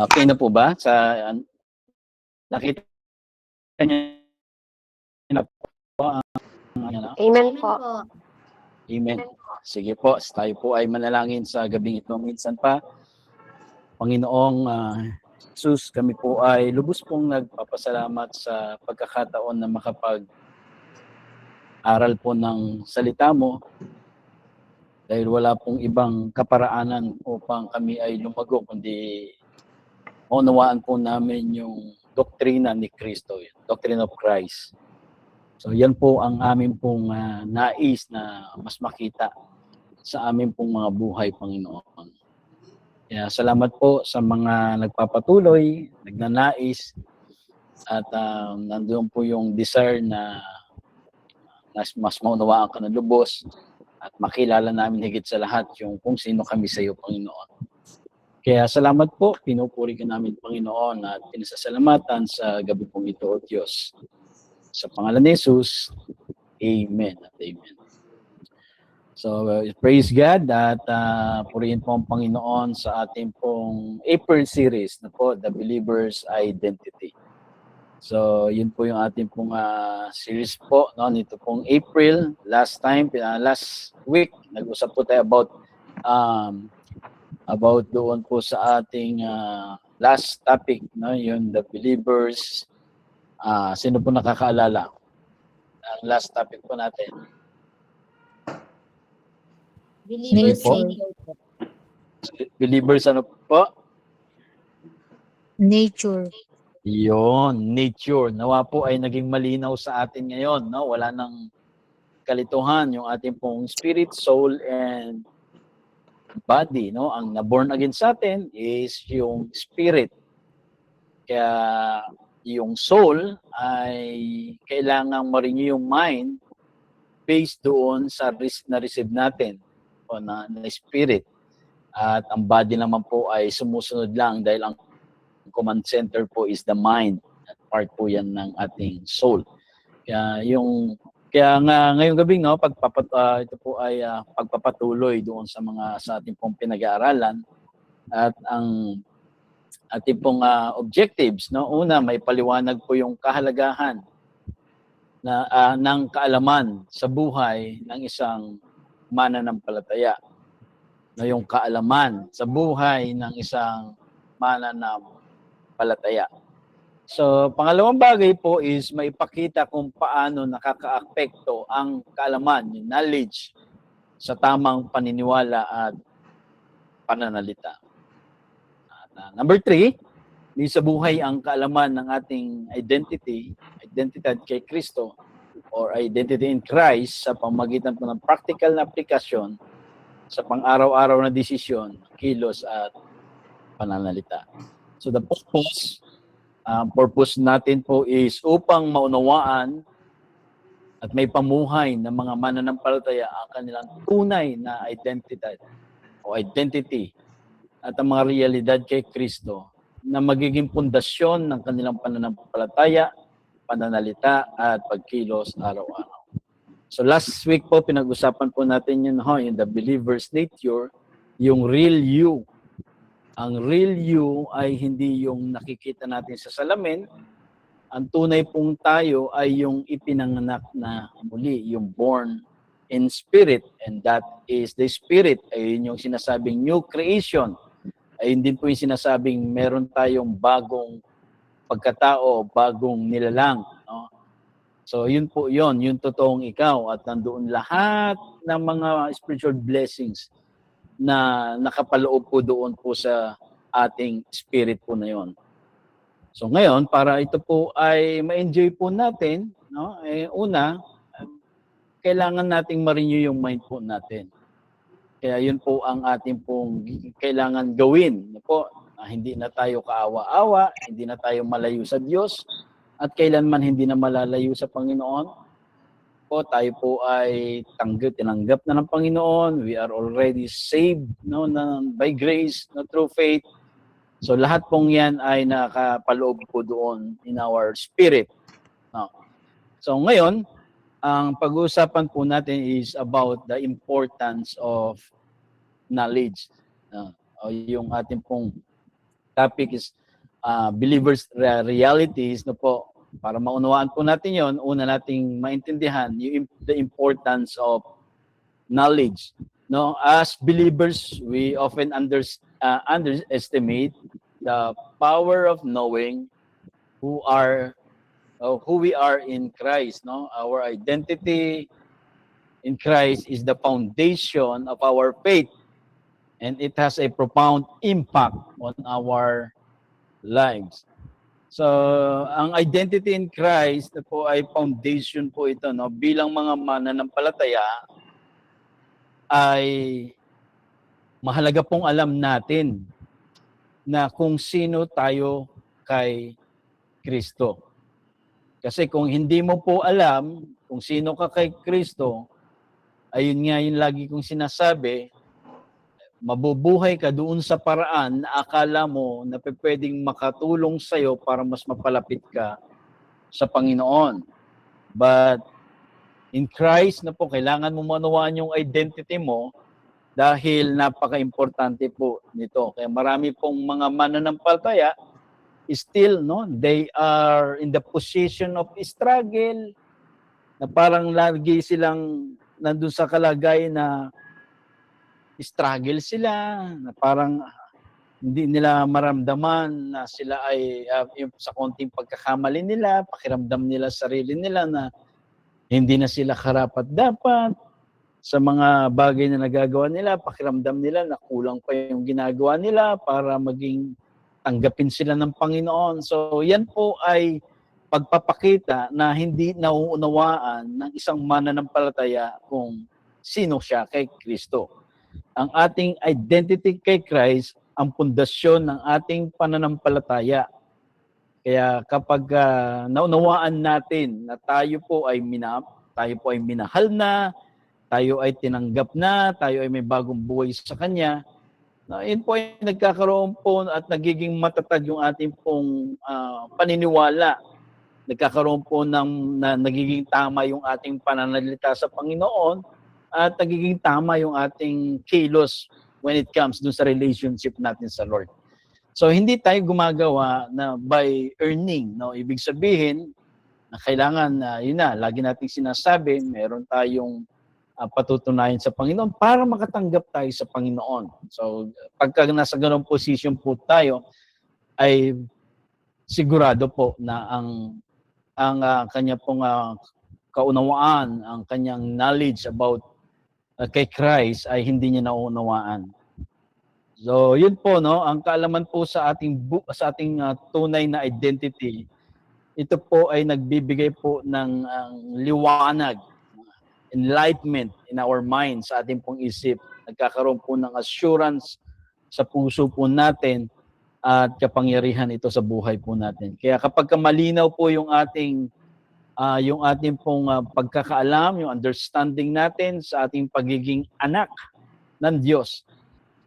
Okay na po ba? Nakita niyo na po ang ano? Amen po. Amen. Sige po, tayo po ay manalangin sa gabing ito. Minsan pa, Panginoong Jesus, kami po ay lubos pong nagpapasalamat sa pagkakataon na makapag-aral po ng salita mo dahil wala pong ibang kaparaanan upang kami ay lumago, kundi maunawaan po namin yung doktrina ni Kristo, doctrine of Christ. So yan po ang amin pong nais na mas makita sa amin pong mga buhay, Panginoon. Kaya salamat po sa mga nagpapatuloy, nagnanais, at nandoon po yung desire na mas maunawaan ka ng lubos at makilala namin higit sa lahat yung kung sino kami sa iyo, Panginoon. Kaya salamat po, pinupuri ka namin, Panginoon, at pinasasalamatan sa gabi pong ito, O Diyos. Sa pangalan ni Jesus, Amen at Amen. So, praise God at purihin po ang Panginoon sa ating pong April series na po, The Believer's Identity. So, yun po yung ating pong series po, no? Nito pong April, last week, nag-usap po tayo about doon po sa ating last topic, no? Yung The Believers. Sino po nakakaalala? Ang last topic po natin. Believers Believers ano po? Nature. Yon, nature. Nawa po ay naging malinaw sa atin ngayon, no? Wala nang kalituhan yung ating pong spirit, soul, and body, no? Ang na-born again sa atin is yung spirit. Kaya yung soul ay kailangang ma-renew yung mind based doon sa na-receive natin o na spirit. At ang body naman po ay sumusunod lang dahil ang command center po is the mind. At part po yan ng ating soul. Kaya ngayong gabi, no, ito po ay pagpapatuloy doon sa ating pong pinag-aaralan at ang ating pong objectives, no. Una, may paliwanag po yung kahalagahan ng kaalaman sa buhay ng isang mananampalataya. No, yung kaalaman sa buhay ng isang mananampalataya. So, pangalawang bagay po is maipakita kung paano nakakaapekto ang kaalaman, yung knowledge, sa tamang paniniwala at pananalita. At, number 3, sa buhay ang kaalaman ng ating identidad kay Kristo, or identity in Christ sa pamamagitan po ng practical na aplikasyon sa pang-araw-araw na desisyon, kilos at pananalita. So the purpose natin po is upang maunawaan at may pamuhay ng mga mananampalataya ang kanilang tunay na identidad o identity at ang mga realidad kay Kristo na magiging pundasyon ng kanilang pananampalataya, pananalita at pagkilos araw-araw. So last week po, pinag-usapan po natin yun, yung the believer's nature, yung real you. Ang real you ay hindi yung nakikita natin sa salamin. Ang tunay pong tayo ay yung ipinanganak na muli, yung born in spirit. And that is the spirit. Ay yun yung sinasabing new creation. Ay hindi po yung sinasabing meron tayong bagong pagkatao, bagong nilalang. No? So yun po yun, yung totoong ikaw. At nandoon lahat ng mga spiritual blessings na nakapaloob po doon po sa ating spirit po na yon. So ngayon, para ito po ay ma-enjoy po natin, no? Una, kailangan nating ma-renew yung mind po natin. Kaya yun po ang ating pong kailangan gawin. Po, hindi na tayo kaawa-awa, hindi na tayo malayo sa Diyos, at kailanman hindi na malalayo sa Panginoon. Po, tayo po ay tinanggap na ng Panginoon. We are already saved, no, by grace, no, through faith. So lahat pong yan ay nakapaloob po doon in our spirit. No. So ngayon, ang pag-uusapan po natin is about the importance of knowledge. O yung ating pong topic is believers realities, no po. Para maunawaan po natin yon, una nating maintindihan the importance of knowledge. No, as believers, we often underestimate the power of knowing who we are in Christ. No, our identity in Christ is the foundation of our faith, and it has a profound impact on our lives. So, ang identity in Christ na po ay foundation po ito, no? Bilang mga mananampalataya ay mahalaga pong alam natin na kung sino tayo kay Kristo. Kasi kung hindi mo po alam kung sino ka kay Kristo, ayun nga yung lagi kong sinasabi, mabubuhay ka doon sa paraan na akala mo na pwedeng makatulong sa'yo para mas mapalapit ka sa Panginoon. But in Christ na po, kailangan mo manawaan yung identity mo dahil napaka-importante po nito. Kaya marami pong mga mananampalataya still, no, they are in the position of struggle, na parang lagi silang nandun sa kalagay na struggle sila, na parang hindi nila maramdaman na sila ay sa konting pagkakamali nila, pakiramdam nila sarili nila na hindi na sila karapat-dapat sa mga bagay na nagagawa nila, pakiramdam nila na kulang pa yung ginagawa nila para maging tanggapin sila ng Panginoon. So yan po ay pagpapakita na hindi nauunawaan ng isang mananampalataya kung sino siya kay Kristo. Ang ating identity kay Christ ang pundasyon ng ating pananampalataya. Kaya kapag naunawaan natin na tayo po ay minahal na, tayo ay tinanggap na, tayo ay may bagong buhay sa Kanya, yun po ay nagkakaroon po at nagiging matatag yung ating pong paniniwala. Nagkakaroon po nagiging tama yung ating pananalita sa Panginoon at nagiging tama yung ating kilos when it comes dun sa relationship natin sa Lord. So hindi tayo gumagawa na by earning, no? Ibig sabihin na kailangan yun na, lagi nating sinasabi, meron tayong patutunayan sa Panginoon para makatanggap tayo sa Panginoon. So pagka nasa ganung position po tayo, ay sigurado po na ang kanya pong kaunawaan, ang kanyang knowledge about kay Christ ay hindi niya nauunawaan. So, yun po, no, ang kaalaman po sa ating tunay na identity, ito po ay nagbibigay po ng liwanag, enlightenment in our mind, sa ating pong isip. Nagkakaroon po ng assurance sa puso po natin at kapangyarihan ito sa buhay po natin. Kaya kapag malinaw po yung ating pong pagkakaalam, yung understanding natin sa ating pagiging anak ng Diyos,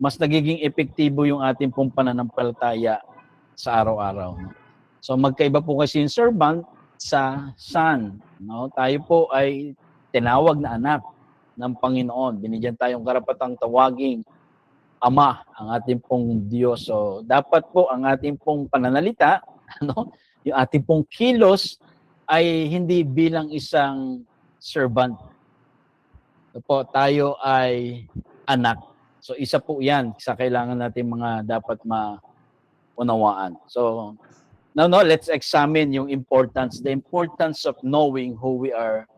mas nagiging epektibo yung ating pong pananampalataya sa araw-araw. No? So magkaiba po kasi yung servant sa son. No? Tayo po ay tinawag na anak ng Panginoon. Binigyan tayong karapatang tawaging Ama ang ating pong Diyos. So dapat po ang ating pong pananalita, yung ating pong kilos, ay hindi bilang isang servant. Po, tayo ay anak. So isa po yan sa kailangan natin mga dapat maunawaan. So now let's examine the importance of knowing who we are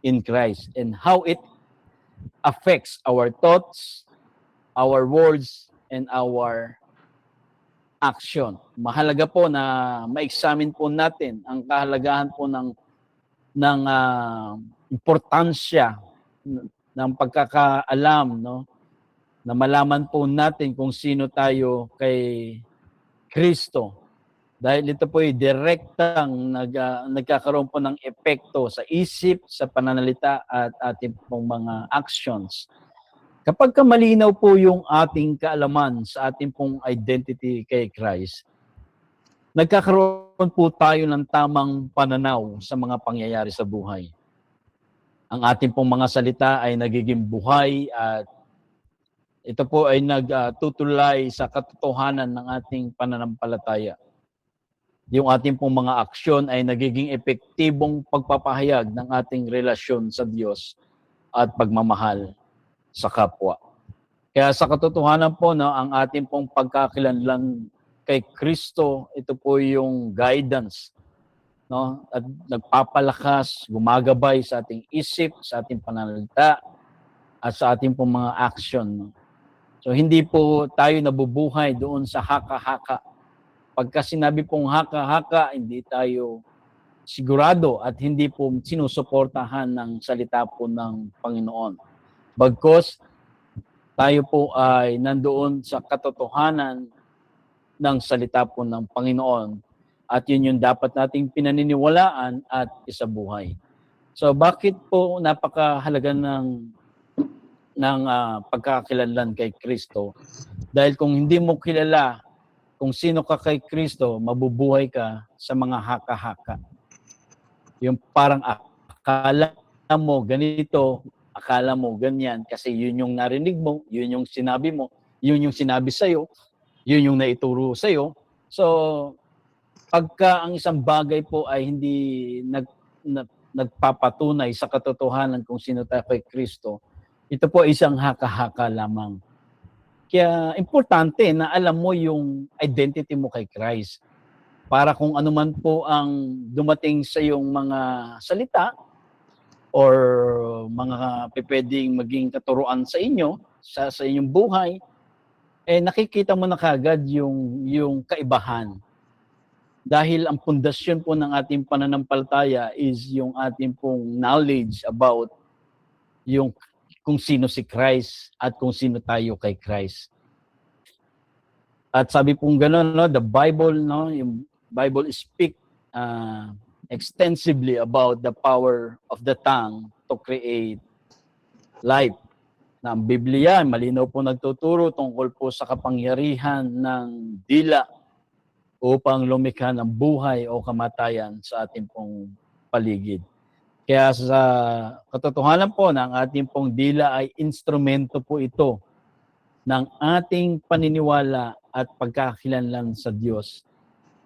in Christ and how it affects our thoughts, our words, and our action. Mahalaga po na ma-examine po natin ang kahalagahan po ng importansya ng pagkakaalam, no? Na malaman po natin kung sino tayo kay Kristo. Dahil ito po ay direktang nagkakaroon po ng epekto sa isip, sa pananalita at ating pong mga actions. Kapag malinaw po yung ating kaalaman sa ating pong identity kay Christ, nagkakaroon po tayo ng tamang pananaw sa mga pangyayari sa buhay. Ang ating pong mga salita ay nagiging buhay at ito po ay nagtutulay sa katotohanan ng ating pananampalataya. Yung ating pong mga aksyon ay nagiging epektibong pagpapahayag ng ating relasyon sa Diyos at pagmamahal sa kapwa. Kaya sa katotohanan po, no, ang ating pong pagkakilanlan kay Kristo, ito po yung guidance, no, at nagpapalakas, gumagabay sa ating isip, sa ating pananalita, at sa ating pong mga action. No. So hindi po tayo nabubuhay doon sa haka-haka. Pagka sinabi pong haka-haka, hindi tayo sigurado at hindi po sinusuportahan ng salita po ng Panginoon. Bagkus, tayo po ay nandoon sa katotohanan ng salita po ng Panginoon at yun yung dapat nating pinaniniwalaan at isabuhay. So bakit po napakahalaga ng pagkakakilanlan kay Kristo? Dahil kung hindi mo kilala kung sino ka kay Kristo, mabubuhay ka sa mga haka-haka. Yung parang akala mo ganito, akala mo ganyan, kasi yun yung narinig mo, yun yung sinabi mo, yun yung sinabi sa'yo, yun yung naituro sa'yo. So, pagka ang isang bagay po ay hindi nagpapatunay sa katotohanan kung sino tayo kay Kristo, ito po isang haka-haka lamang. Kaya importante na alam mo yung identity mo kay Christ. Para kung ano man po ang dumating sa iyong mga salita or mga pwedeng maging katuruan sa inyo, sa inyong buhay, eh nakikita mo na kagad yung kaibahan. Dahil ang pundasyon po ng ating pananampalataya is yung ating pong knowledge about yung kung sino si Christ at kung sino tayo kay Christ. At sabi pong gano'n, no, the Bible, no, yung Bible speak extensively about the power of the tongue to create life. Na ang Biblia, malinaw po nagtuturo tungkol po sa kapangyarihan ng dila upang lumikha ng buhay o kamatayan sa ating pong paligid. Kaya sa katotohanan po ng ating pong dila ay instrumento po ito ng ating paniniwala at pagkakakilanlan sa Diyos.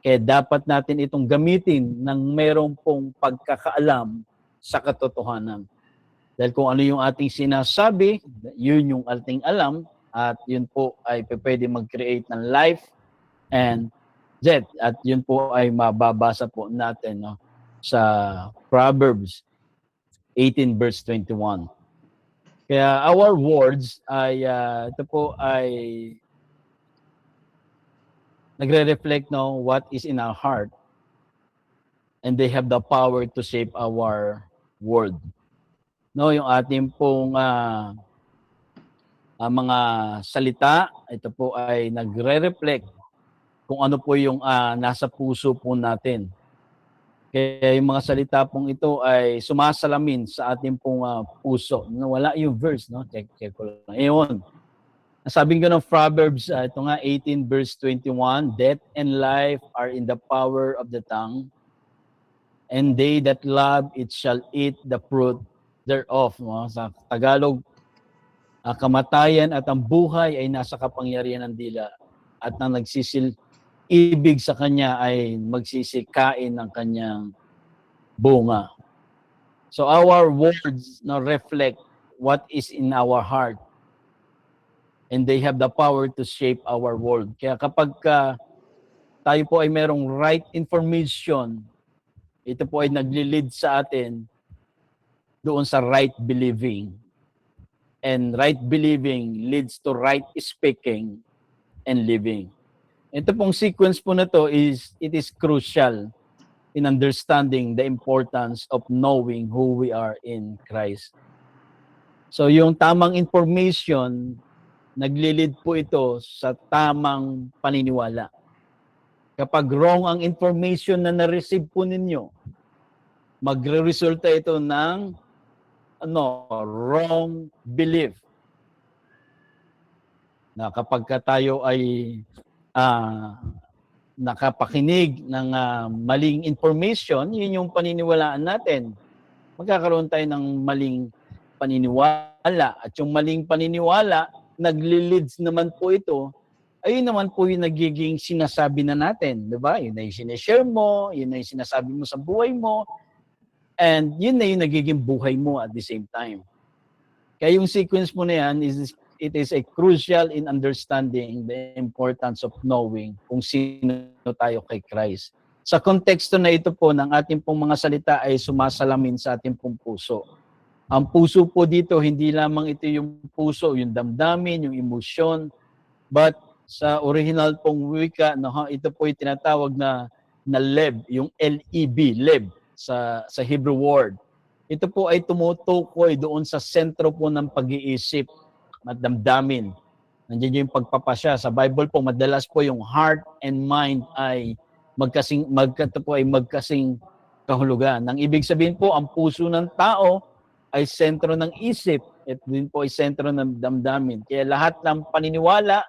Kaya dapat natin itong gamitin ng mayroong pong pagkakaalam sa katotohanan. Dahil kung ano yung ating sinasabi, yun yung ating alam at yun po ay pwede mag-create ng life and death. At yun po ay mababasa po natin, no, sa Proverbs 18 verse 21. Kaya our words ay ito po ay nagre-reflect, no, what is in our heart, and they have the power to shape our world. No, yung ating pong mga salita, ito po ay nagre-reflect kung ano po yung nasa puso po natin. Kaya yung mga salita pong ito ay sumasalamin sa ating pong puso. Wala yung verse, no? Check ko lang. Ayun. Sabi nga ng Proverbs, ito nga 18 verse 21, death and life are in the power of the tongue, and they that love it shall eat the fruit thereof. No? Sa Tagalog, kamatayan at ang buhay ay nasa kapangyarihan ng dila, at nang ibig sa kanya ay magsisikain ng kanyang bunga. So our words now reflect what is in our heart, and they have the power to shape our world. Kaya kapag tayo po ay merong right information, ito po ay nagli-lead sa atin doon sa right believing. And right believing leads to right speaking and living. Ito pong sequence po na to it is crucial in understanding the importance of knowing who we are in Christ. So yung tamang information, nagli-lead po ito sa tamang paniniwala. Kapag wrong ang information na na-receive po ninyo, magre-resulta ito ng wrong belief. Na kapag tayo ay nakapakinig ng maling information, yun yung paniniwalaan natin. Magkakaroon tayo ng maling paniniwala. At yung maling paniniwala, nagli-leads naman po ito, ayun naman po yung nagiging sinasabi na natin, di ba? Yun na yung sinishare mo, yun na yung sinasabi mo sa buhay mo, and yun na yung nagiging buhay mo at the same time. Kaya yung sequence mo na yan, it is a crucial in understanding the importance of knowing kung sino tayo kay Christ. Sa konteksto na ito po ng ating pong mga salita ay sumasalamin sa ating pong puso. Ang puso po dito, hindi lamang ito yung puso, yung damdamin, yung emosyon, but sa original pong wika, ito po yung tinatawag na leb, yung L-E-B, leb, sa Hebrew word. Ito po ay tumutukoy doon sa sentro po ng pag-iisip at damdamin. Nandiyan yung pagpapasya. Sa Bible po, madalas po yung heart and mind ay magkasing kahulugan. Nang ibig sabihin po, ang puso ng tao ay sentro ng isip at din po ay sentro ng damdamin. Kaya lahat ng paniniwala,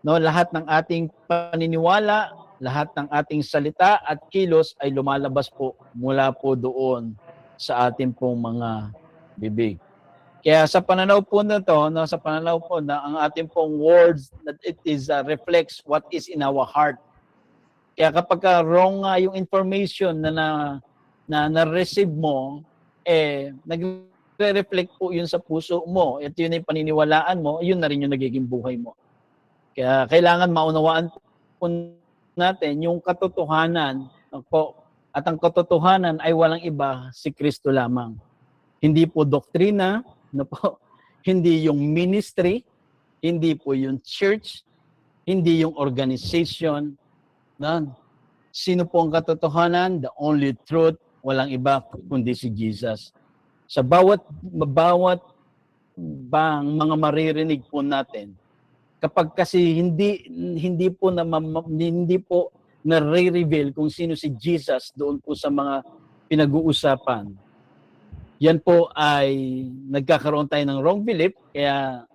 lahat ng ating paniniwala, lahat ng ating salita at kilos ay lumalabas po mula po doon sa ating pong mga bibig. Kaya sa pananaw po na to, sa pananaw po na ang ating pong words, that it is reflects what is in our heart. Kaya kapag wrong yung information na na-receive mo, nagre-reflect po yun sa puso mo. Ito yun yung paniniwalaan mo, yun na rin yung nagiging buhay mo. Kaya kailangan maunawaan po natin yung katotohanan po. At ang katotohanan ay walang iba, si Kristo lamang. Hindi po doktrina, hindi yung ministry, hindi po yung church, hindi yung organization. Sino po ang katotohanan? The only truth, walang iba kundi si Jesus. Sa bawat bang mga maririnig po natin, kapag kasi hindi po nare-reveal kung sino si Jesus doon po sa mga pinag-uusapan, yan po ay nagkakaroon tayo ng wrong belief, kaya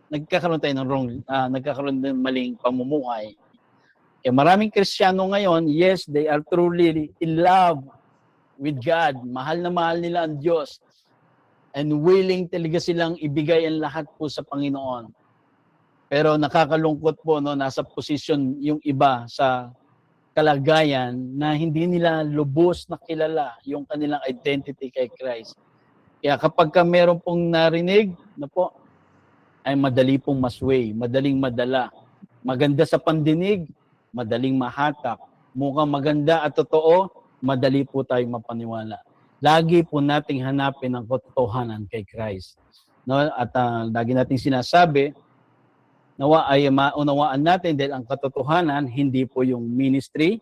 nagkakaroon ng maling pamumuhay. Kaya maraming Kristiyano ngayon, yes, they are truly in love with God. Mahal na mahal nila ang Diyos. And willing talaga silang ibigay ang lahat po sa Panginoon. Pero nakakalungkot po, nasa posisyon yung iba sa kalagayan na hindi nila lubos na kilala yung kanilang identity kay Christ. Kaya kapag meron pong narinig, ay madali pong masway, madaling madala. Maganda sa pandinig, madaling mahatak. Mukhang maganda at totoo, madali po tayong mapaniwala. Lagi po nating hanapin ang katotohanan kay Christ. At lagi nating sinasabi, nawa ay maunawaan natin dahil ang katotohanan hindi po yung ministry,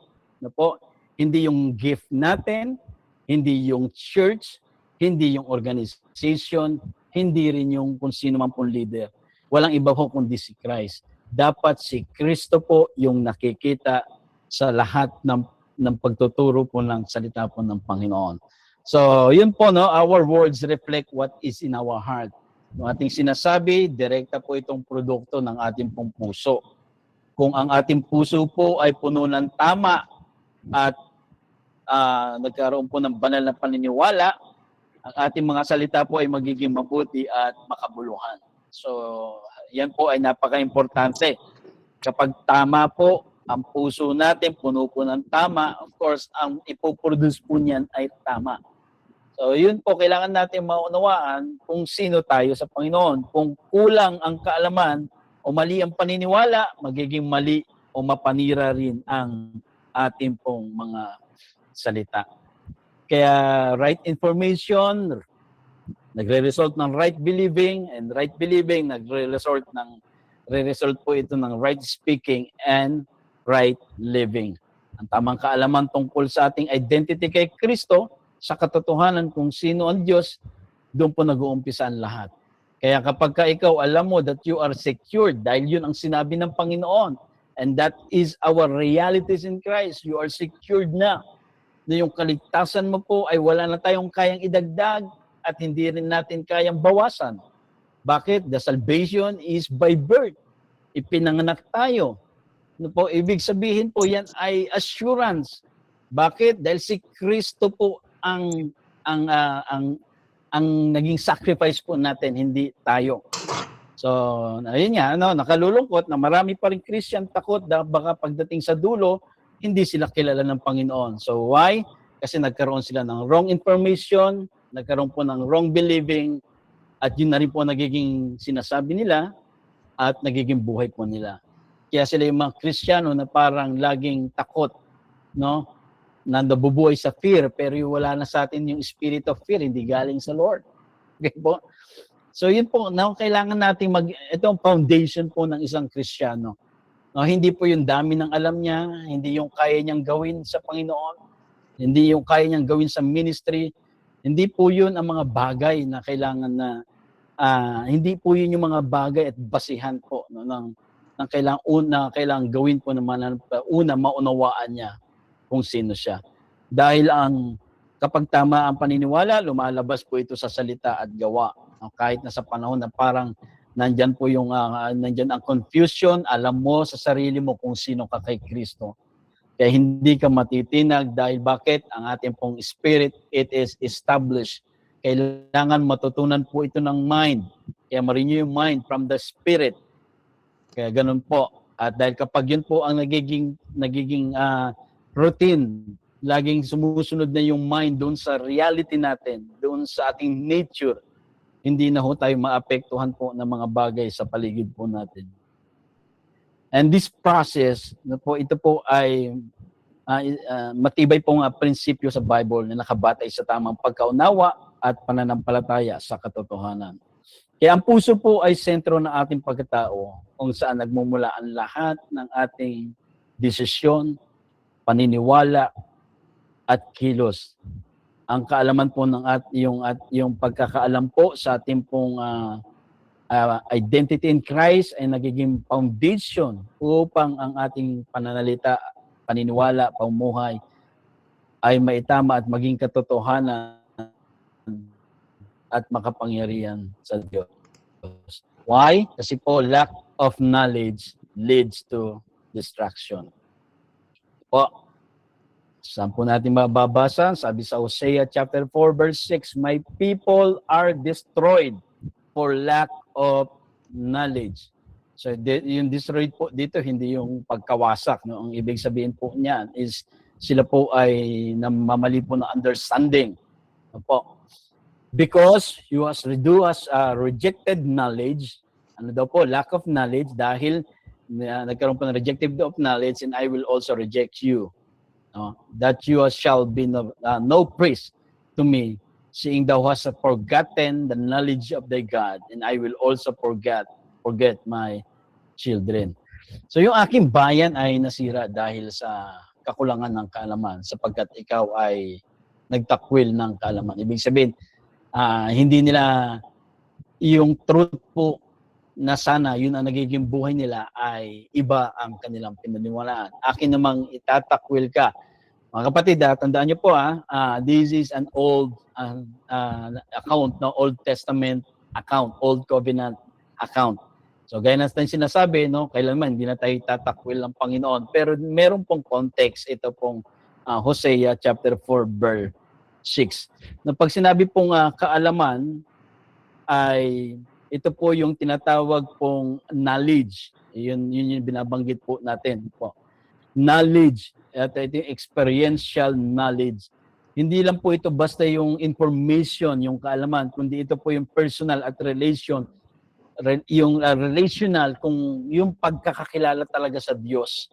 hindi yung gift natin, hindi yung church, hindi yung organization, hindi rin yung kung sino man pong leader. Walang iba po kundi si Christ. Dapat si Kristo po yung nakikita sa lahat ng pagtuturo po ng salita po ng Panginoon. So, yun po, our words reflect what is in our heart. Yung ating sinasabi, direkta po itong produkto ng ating pong puso. Kung ang ating puso po ay puno ng tama at nagkaroon po ng banal na paniniwala, ang ating mga salita po ay magiging mabuti at makabuluhan. So, yan po ay napaka-importante. Kapag tama po, ang puso natin, puno po ng tama, of course, ang ipoproduce po niyan ay tama. So, yun po, kailangan natin maunawaan kung sino tayo sa Panginoon. Kung kulang ang kaalaman o mali ang paniniwala, magiging mali o mapanira rin ang ating pong mga salita. Kaya right information, nagre-result ng right believing, and right believing, nagre-result po ito ng right speaking and right living. Ang tamang kaalaman tungkol sa ating identity kay Kristo, sa katotohanan kung sino ang Diyos, doon po nag-uumpisa ang lahat. Kaya kapag ikaw alam mo that you are secured, dahil yun ang sinabi ng Panginoon, and that is our realities in Christ, you are secured na yung kaligtasan mo po ay wala na tayong kayang idagdag at hindi rin natin kayang bawasan. Bakit? The salvation is by birth. Ipinanganak tayo. Ibig sabihin po yan ay assurance. Bakit? Dahil si Kristo po ang naging sacrifice po natin, hindi tayo. So, ayun nga, nakalulungkot na marami pa rin Christian takot na baka pagdating sa dulo, hindi sila kilala ng Panginoon. So, why? Kasi nagkaroon sila ng wrong information, nagkaroon po ng wrong believing, at yun na rin po nagiging sinasabi nila at nagiging buhay po nila. Kaya sila yung mga Kristiyano na parang laging takot, no? Na nabubuhay sa fear, pero wala na sa atin yung spirit of fear, hindi galing sa Lord. Okay po? So yun po, kailangan nating itong foundation po ng isang Kristiyano. No, hindi po yung dami ng alam niya, hindi yung kaya niyang gawin sa Panginoon, hindi yung kaya niyang gawin sa ministry, hindi po yun ang mga bagay na kailangan na, hindi po yun yung mga bagay at basihan po ng kailangan gawin po naman una maunawaan niya kung sino siya. Dahil kapag tama ang paniniwala, lumalabas po ito sa salita at gawa. Kahit na sa panahon na parang nandyan po nandyan ang confusion, alam mo sa sarili mo kung sino ka kay Kristo. Kaya hindi ka matitinag dahil bakit? Ang ating pong spirit, it is established. Kailangan matutunan po ito ng mind. Kaya ma-renew yung mind from the spirit. Kaya ganun po. At dahil kapag yun po ang nagiging routine, laging sumusunod na yung mind doon sa reality natin, doon sa ating nature, hindi na ho tayo maapektuhan po ng mga bagay sa paligid po natin. And this process, ito po ay matibay pong prinsipyo sa Bible na nakabatay sa tamang pagkaunawa at pananampalataya sa katotohanan. Kaya ang puso po ay sentro ng ating pagkatao kung saan nagmumula ang lahat ng ating desisyon, paniniwala, at kilos. Ang kaalaman po yung pagkakaalam po sa ating pong identity in Christ ay nagiging foundation upang ang ating pananalita, paniniwala, pamumuhay ay maitama at maging katotohanan at makapangyarihan sa Diyos. Why? Kasi po lack of knowledge leads to distraction. Po, saan po natin mababasa? Sabi sa Hosea chapter 4 verse 6, "My people are destroyed for lack of knowledge." So yung destroyed po dito, hindi yung pagkawasak. No? Ang ibig sabihin po niyan is sila po ay namamali po ng understanding. Po. Because you has rejected knowledge, ano daw po, lack of knowledge, dahil nagkaroon po ng rejected of knowledge, and I will also reject you. That you shall be no priest to me, seeing thou hast forgotten the knowledge of thy God, and I will also forget my children. So yung aking bayan ay nasira dahil sa kakulangan ng kaalaman, sapagkat ikaw ay nagtakwil ng kaalaman. Ibig sabihin, hindi nila yung truth po na sana yun ang nagiging buhay nila ay iba ang kanilang pinaniwalaan. Akin namang itatakwil ka. Mga kapatid, tandaan nyo po, this is an old account, no? Old Testament account, Old Covenant account. So gaya na tayong sinasabi, no? Kailanman hindi na tayo tatakwil ng Panginoon. Pero meron pong context, ito pong Hosea chapter 4 verse 6. Na pag sinabi pong kaalaman, ay ito po yung tinatawag pong knowledge. Yun yung binabanggit po natin po. Knowledge. At ito yung experiential knowledge. Hindi lang po ito basta yung information, yung kaalaman, kundi ito po yung personal at relational, kung yung pagkakakilala talaga sa Diyos.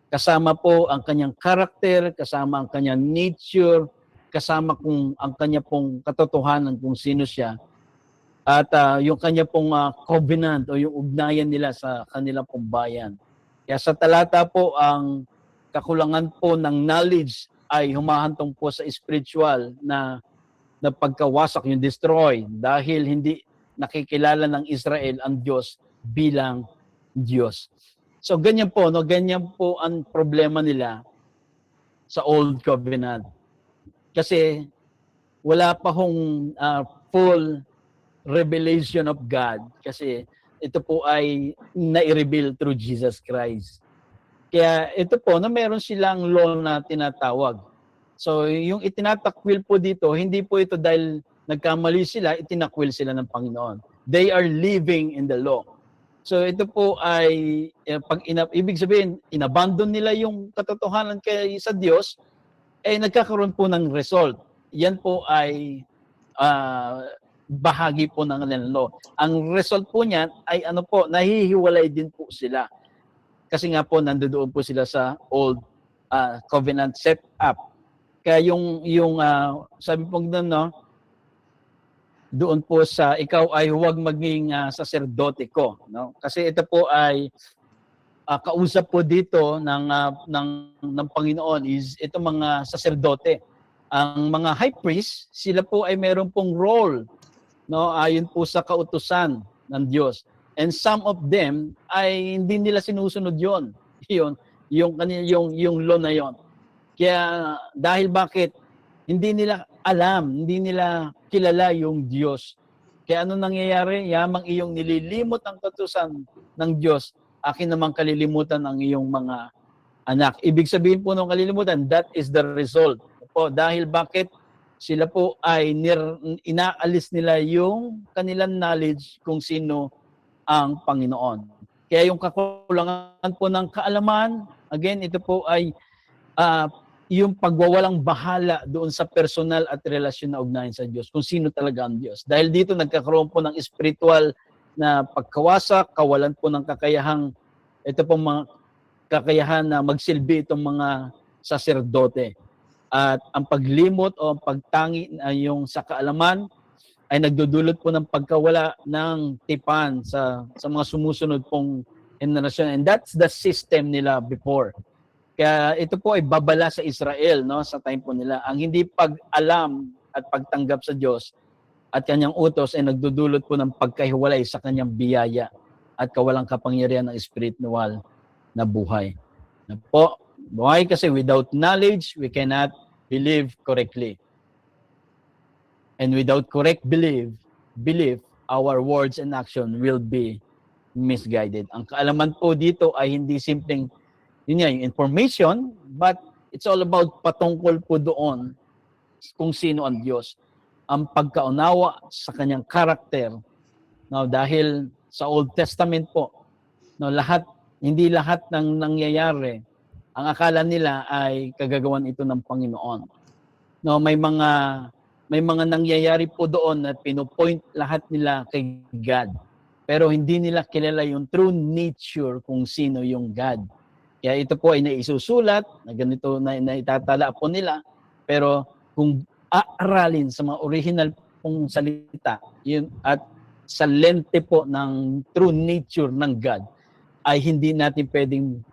Kasama po ang kanyang karakter, kasama ang kanyang nature, kasama kung ang kanya pong katotohanan kung sino siya. At yung kanya pong covenant o yung ugnayan nila sa kanilang pong bayan. Kaya sa talata po, ang kakulangan po ng knowledge ay humahantong po sa spiritual na pagkawasak, yung destroy, dahil hindi nakikilala ng Israel ang Diyos bilang Diyos. So ganyan po, no? Ganyan po ang problema nila sa Old Covenant. Kasi wala pa hong full revelation of God, kasi ito po ay nai-reveal through Jesus Christ. Kaya ito po, na meron silang law na tinatawag. So yung itinatakwil po dito, hindi po ito dahil nagkamali sila, itinakwil sila ng Panginoon. they are living in the law. So ito po ay ibig sabihin inabandon nila yung katotohanan kay sa Diyos, nagkakaroon po ng result. Yan po ay bahagi po ng kanilang law. Ang result po niyan ay nahihiwalay din po sila. Kasi nga po nandoon po sila sa old covenant setup. Kaya yung sabi po doon po sa ikaw ay huwag maging saserdote ko, no? Kasi ito po ay kausap po dito ng Panginoon is itong mga saserdote. Ang mga high priest, sila po ay meron pong role, no, ayon po sa kautusan ng Diyos. And some of them ay hindi nila sinusunod 'yon. Yung law na 'yon. Kaya dahil bakit hindi nila alam, hindi nila kilala yung Diyos. Kaya ano nangyayari? Yamang iyong nililimot ang kautusan ng Diyos, akin namang kalilimutan ang iyong mga anak. Ibig sabihin po ng kalilimutan, that is the result. Po, dahil bakit sila po ay inaalis nila yung kanilang knowledge kung sino ang Panginoon. Kaya yung kakulangan po ng kaalaman, again, ito po ay yung pagwawalang bahala doon sa personal at relasyon na ugnayan sa Diyos, kung sino talaga ang Diyos. Dahil dito nagkakaroon po ng spiritual na pagkawasak, kawalan po ng ito pong mga kakayahan na magsilbi itong mga saserdote. At ang paglimot o ang pagtangi yung sa kaalaman ay nagdudulot po ng pagkawala ng tipan sa mga sumusunod pong henerasyon. And that's the system nila before. Kaya ito po ay babala sa Israel, no, sa time po nila. Ang hindi pag-alam at pagtanggap sa Diyos at kanyang utos ay nagdudulot po ng pagkahiwalay sa kanyang biyaya at kawalang kapangyarihan ng spiritual na buhay. Na po, buhay kasi without knowledge, we cannot believe correctly. And without correct belief, our words and action will be misguided. Ang kaalaman po dito ay hindi simpleng yung information, but it's all about patungkol po doon kung sino ang Diyos. Ang pagkaunawa sa kanyang karakter. No, dahil sa Old Testament po, no, hindi lahat ng nangyayari, ang akala nila ay kagagawan ito ng Panginoon. No, may mga nangyayari po doon na pinopoint lahat nila kay God. Pero hindi nila kilala yung true nature kung sino yung God. Kaya ito po ay naisusulat, na ganito na itatala po nila, pero kung aaralin sa mga original pong salita, yun, at sa lente po ng true nature ng God, ay hindi natin pwedeng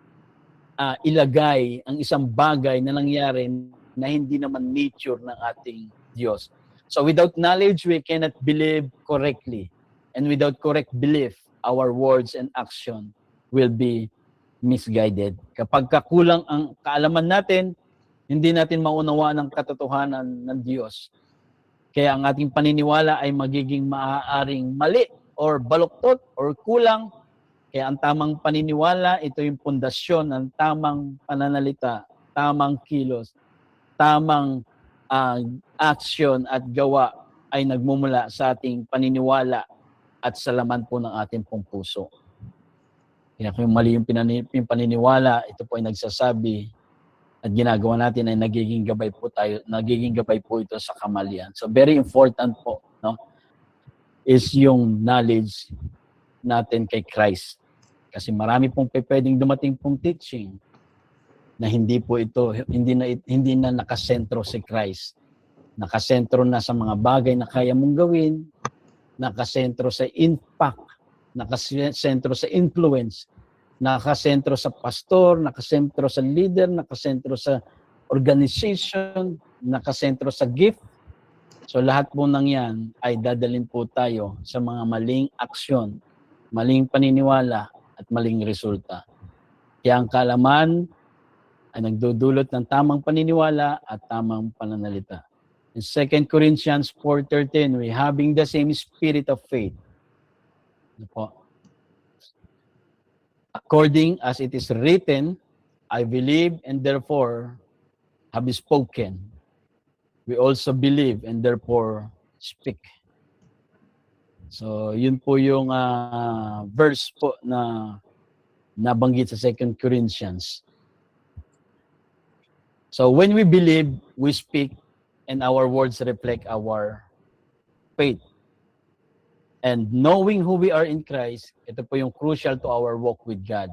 ilagay ang isang bagay na nangyari na hindi naman nature ng ating Diyos. So without knowledge, we cannot believe correctly. And without correct belief, our words and action will be misguided. Kapag kakulang ang kaalaman natin, hindi natin maunawaan ang katotohanan ng Diyos. Kaya ang ating paniniwala ay magiging maaaring mali or baluktot or kulang. Kaya ang tamang paniniwala, ito yung pundasyon ng tamang pananalita, tamang kilos, tamang action at gawa ay nagmumula sa ating paniniwala at sa laman po ng ating pong puso. Kaya kung mali yung paniniwala, ito po ay nagsasabi at ginagawa natin ay nagiging gabay po ito sa kamalian. So very important po, no, is yung knowledge natin kay Christ. Kasi marami pong pwedeng dumating pong teaching na hindi na nakasentro si Christ. Nakasentro na sa mga bagay na kaya mong gawin, nakasentro sa impact, nakasentro sa influence, nakasentro sa pastor, nakasentro sa leader, nakasentro sa organization, nakasentro sa gift. So lahat po ng yan ay dadalhin po tayo sa mga maling aksyon, maling paniniwala, at maling resulta. Kaya ang kaalaman ay nagdudulot ng tamang paniniwala at tamang pananalita. In 2 Corinthians 4:13, we having the same spirit of faith. According as it is written, I believe and therefore have spoken. We also believe and therefore speak. So, yun po yung verse po na nabanggit sa 2 Corinthians. So, when we believe, we speak, and our words reflect our faith. And knowing who we are in Christ, ito po yung crucial to our walk with God.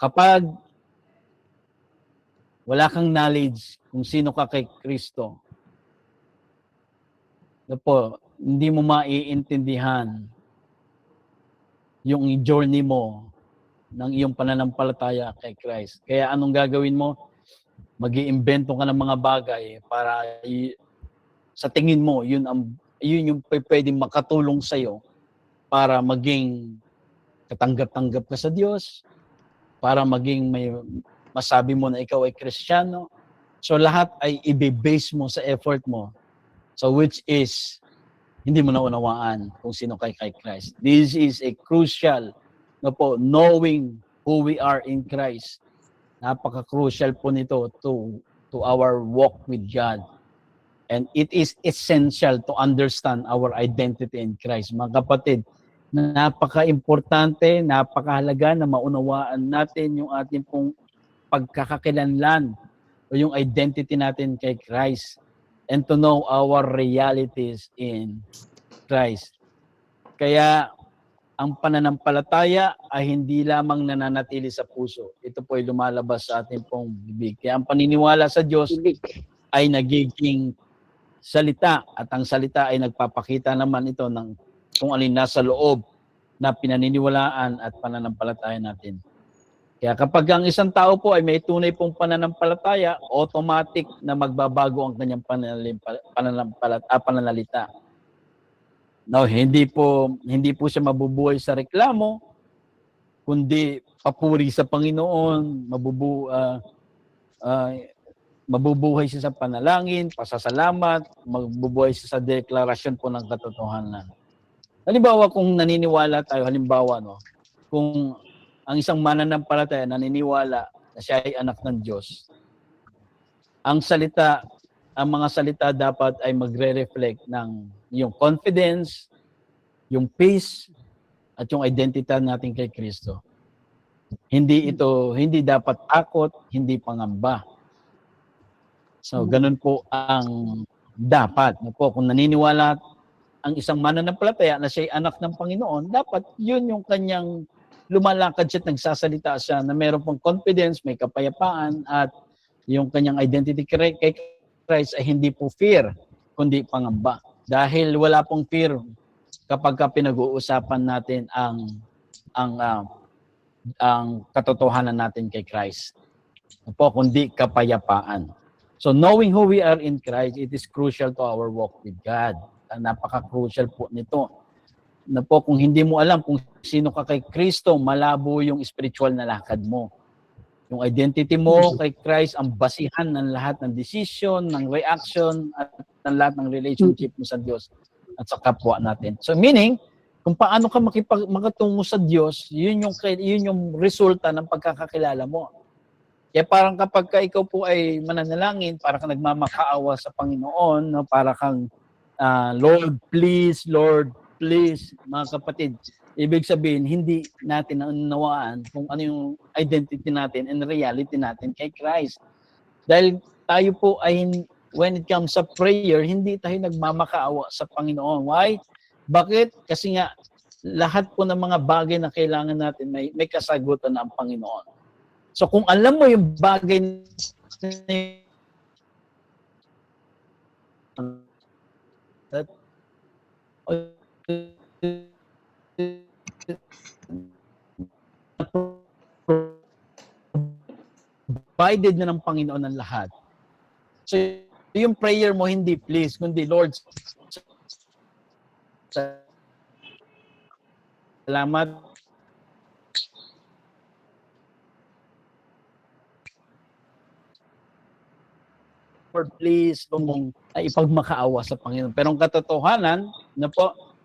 Kapag wala kang knowledge kung sino ka kay Kristo, hindi mo maiintindihan yung journey mo ng iyong pananampalataya kay Christ. Kaya anong gagawin mo? Mag-iimbento ka ng mga bagay para sa tingin mo, yun yung pwedeng makatulong sa'yo para maging katanggap-tanggap ka sa Diyos, para maging masabi mo na ikaw ay Kristiyano. So lahat ay i-base mo sa effort mo. So which is, hindi mo naunawaan kung sino kay Christ. This is a crucial, knowing who we are in Christ. Napaka-crucial po nito to our walk with God. And it is essential to understand our identity in Christ. Mga kapatid, napaka-importante, napakahalaga na maunawaan natin yung ating pong pagkakakilanlan o yung identity natin kay Christ. And to know our realities in Christ. Kaya, ang pananampalataya ay hindi lamang nananatili sa puso. Ito po ay lumalabas sa ating pong bibig. Kaya ang paniniwala sa Diyos ay nagiging salita. At ang salita ay nagpapakita naman ito ng kung alin nasa loob na pinaniniwalaan at pananampalataya natin. Kaya kapag ang isang tao po ay may tunay pong pananampalataya, automatic na magbabago ang kanyang pananalita. No, hindi po siya mabubuhay sa reklamo, kundi papuri sa Panginoon, mabubuhay siya sa panalangin, pasasalamat, mabubuhay siya sa deklarasyon po ng katotohanan. Halimbawa, kung naniniwala tayo, kung ang isang mananampalataya naniniwala na siya ay anak ng Diyos, ang mga salita dapat ay magre-reflect ng yung confidence, yung peace, at yung identity natin kay Kristo. Hindi dapat takot, hindi pangamba. So, ganun po ang dapat. Kung naniniwala ang isang mananampalataya na siya ay anak ng Panginoon, dapat yun yung kanyang lumalakad siya at nagsasalita siya na mayroon pong confidence, may kapayapaan, at yung kanyang identity kay Christ ay hindi po fear, kundi pangamba. Dahil wala pong fear kapag pinag-uusapan natin ang katotohanan natin kay Christ. Kundi kapayapaan. So knowing who we are in Christ, it is crucial to our walk with God. Napaka-crucial po nito. Kung hindi mo alam kung sino ka kay Kristo, malabo yung spiritual na lakad mo. Yung identity mo kay Christ ang basihan ng lahat ng decision, ng reaction, at ng lahat ng relationship mo sa Diyos at sa kapwa natin. So meaning, kung paano ka makatungo sa Diyos, yun yung resulta ng pagkakakilala mo. Kaya parang kapag ikaw po ay mananalangin, para kang nagmamakaawa sa Panginoon, para kang Lord, please, mga kapatid. Ibig sabihin, hindi natin naunawaan kung ano yung identity natin and reality natin kay Christ. Dahil tayo po ay, when it comes sa prayer, hindi tayo nagmamakaawa sa Panginoon. Why? Bakit? Kasi nga, lahat po ng mga bagay na kailangan natin, may kasagutan na ang Panginoon. So kung alam mo yung bagay provided na ng Panginoon ng lahat. So, yung prayer mo hindi please, kundi Lord, salamat. Lord, please, mong ipagmakaawa sa Panginoon. Pero ang katotohanan,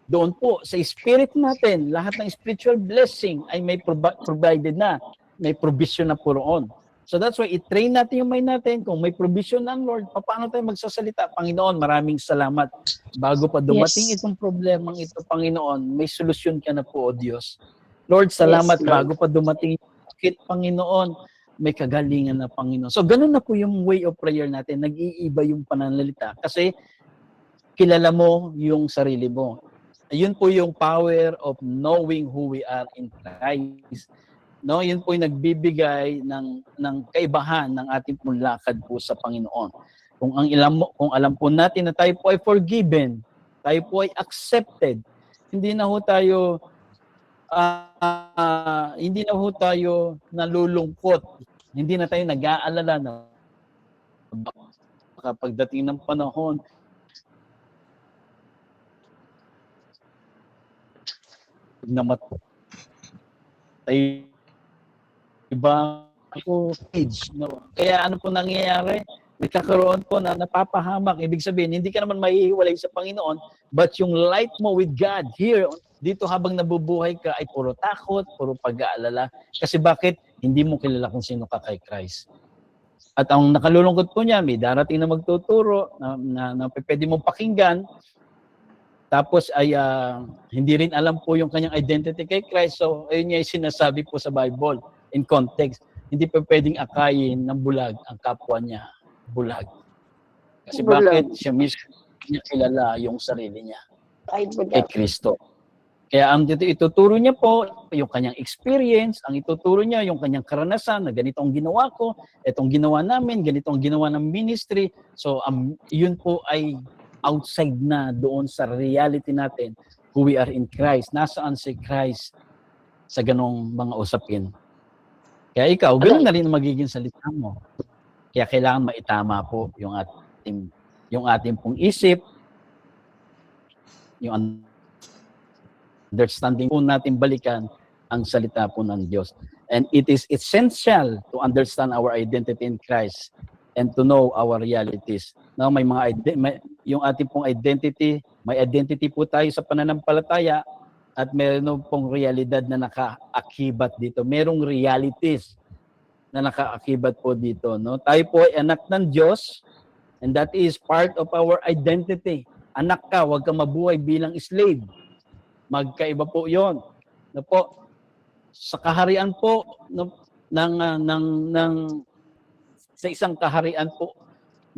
doon po, sa spirit natin, lahat ng spiritual blessing ay may provided na, may provision na po roon. So that's why i-train natin yung mind natin. Kung may provision ng Lord, paano tayo magsasalita? Panginoon, maraming salamat. Bago pa dumating Yes. itong problemang ito, Panginoon, may solusyon ka na po, O Diyos. Lord, salamat. Yes, Lord. Bago pa dumating yung sakit, Panginoon, may kagalingan na, Panginoon. So ganun na po yung way of prayer natin. Nag-iiba yung pananalita. Kasi kilala mo yung sarili mo. Yun po yung power of knowing who we are in Christ. No, yun po yung nagbibigay ng kaibahan ng ating pong lakad po sa Panginoon. Kung alam po natin na tayo po ay forgiven, tayo po ay accepted, hindi na ho tayo nalulungkot. Hindi na tayo nag-aalala na kapag dating ng panahon namatay iba ako age, no? Kaya ano po nangyayari? Nagkakaroon po na napapahamak. Ibig sabihin, hindi ka naman mahihiwalay sa Panginoon, but yung light mo with God here, dito habang nabubuhay ka, ay puro takot, puro pag-aalala. Kasi bakit? Hindi mo kilala kung sino ka kay Christ. At ang nakalulungkot po niya, may darating na magtuturo na pwede mong pakinggan, tapos ay hindi rin alam po yung kanyang identity kay Christ. So, ayun niya yung sinasabi po sa Bible. In context, hindi pa pwedeng akayin ng bulag ang kapwa niya bulag. Kasi bakit? Siya mismo niya kilala yung sarili niya kay Kristo. Kaya ang ituturo niya po, yung kanyang experience, ang ituturo niya, yung kanyang karanasan, na ganito ang ginawa ko, itong ginawa namin, ganito ang ginawa ng ministry. So, yun po ay outside na doon sa reality natin, who we are in Christ. Nasaan si Christ sa ganong mga usapin. Kaya ikaw, ganoon na rin ang magiging salita mo. Kaya kailangan maitama po yung ating pong isip, yung understanding po natin balikan ang salita po ng Diyos. And it is essential to understand our identity in Christ and to know our realities. Now, yung ating pong identity, may identity po tayo sa pananampalataya, at meron pong realidad na nakaakibat dito. Merong realities na nakaakibat po dito. No? Tayo po ay anak ng Diyos, and that is part of our identity. Anak ka, huwag kang mabuhay bilang slave. Magkaiba po yon. No po, sa kaharian po sa isang kaharian po,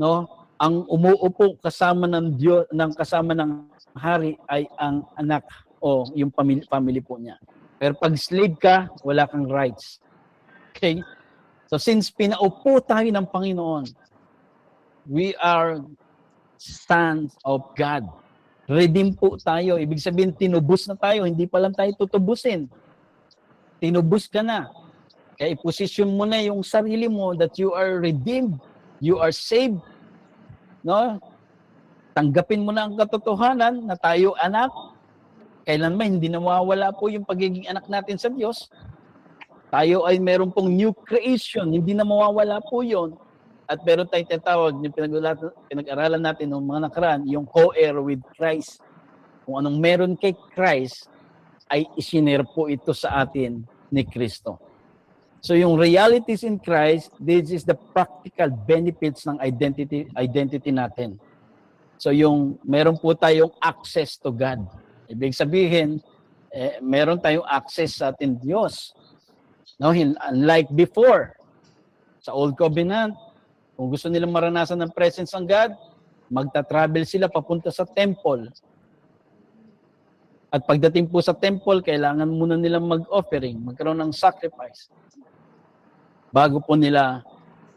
no, ang umuupo kasama ng Diyos, kasama ng hari ay ang anak o yung family po niya. Pero pag slave ka, wala kang rights. Okay? So since pinaupo tayo ng Panginoon, we are sons of God. Redeem po tayo. Ibig sabihin, tinubos na tayo. Hindi pa lang tayo tutubusin. Tinubos ka na. Kaya i-position mo na yung sarili mo that you are redeemed. You are saved. No? Tanggapin mo na ang katotohanan na tayo anak. Kailanman hindi nawawala po yung pagiging anak natin sa Diyos. Tayo ay meron pong new creation. Hindi na mawawala po yon. At meron tayong tinatawag, yung pinag-aralan natin ng mga nakaraan, yung co-heir with Christ. Kung anong meron kay Christ, ay isinare po ito sa atin ni Kristo. So yung realities in Christ, this is the practical benefits ng identity natin. So yung meron po tayong access to God. Ibig sabihin, meron tayong access sa ating Diyos. No, unlike before, sa Old Covenant, kung gusto nilang maranasan ng presence ng God, magta-travel sila papunta sa temple. At pagdating po sa temple, kailangan muna nilang mag-offering, magkaroon ng sacrifice. Bago po nila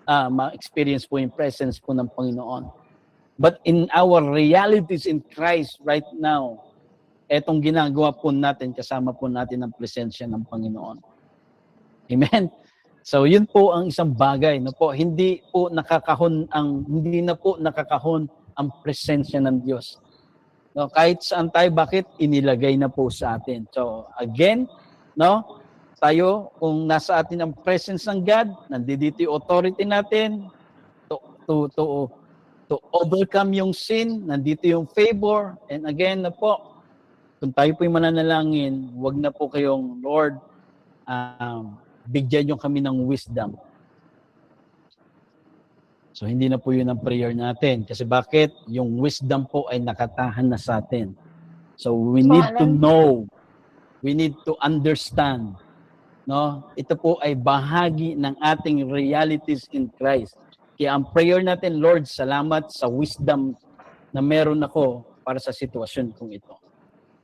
ma-experience po yung presence po ng Panginoon. But in our realities in Christ right now, etong ginagawa po natin, kasama po natin ang presensya ng Panginoon. Amen? So, yun po ang isang bagay. No po, hindi na po nakakahon ang presensya ng Diyos. No, kahit saan tayo, bakit? Inilagay na po sa atin. So, again, no, tayo, kung nasa atin ang presence ng God, nandito yung authority natin to overcome yung sin, nandito yung favor, and again na po, kung tayo po yung mananalangin, wag na po kayong, Lord, bigyan nyo kami ng wisdom. So hindi na po yun ang prayer natin. Kasi bakit? Yung wisdom po ay nakatahan na sa atin. So we need to know, we need to understand. No? Ito po ay bahagi ng ating realities in Christ. Kaya ang prayer natin, Lord, salamat sa wisdom na meron ako para sa sitwasyon kong ito.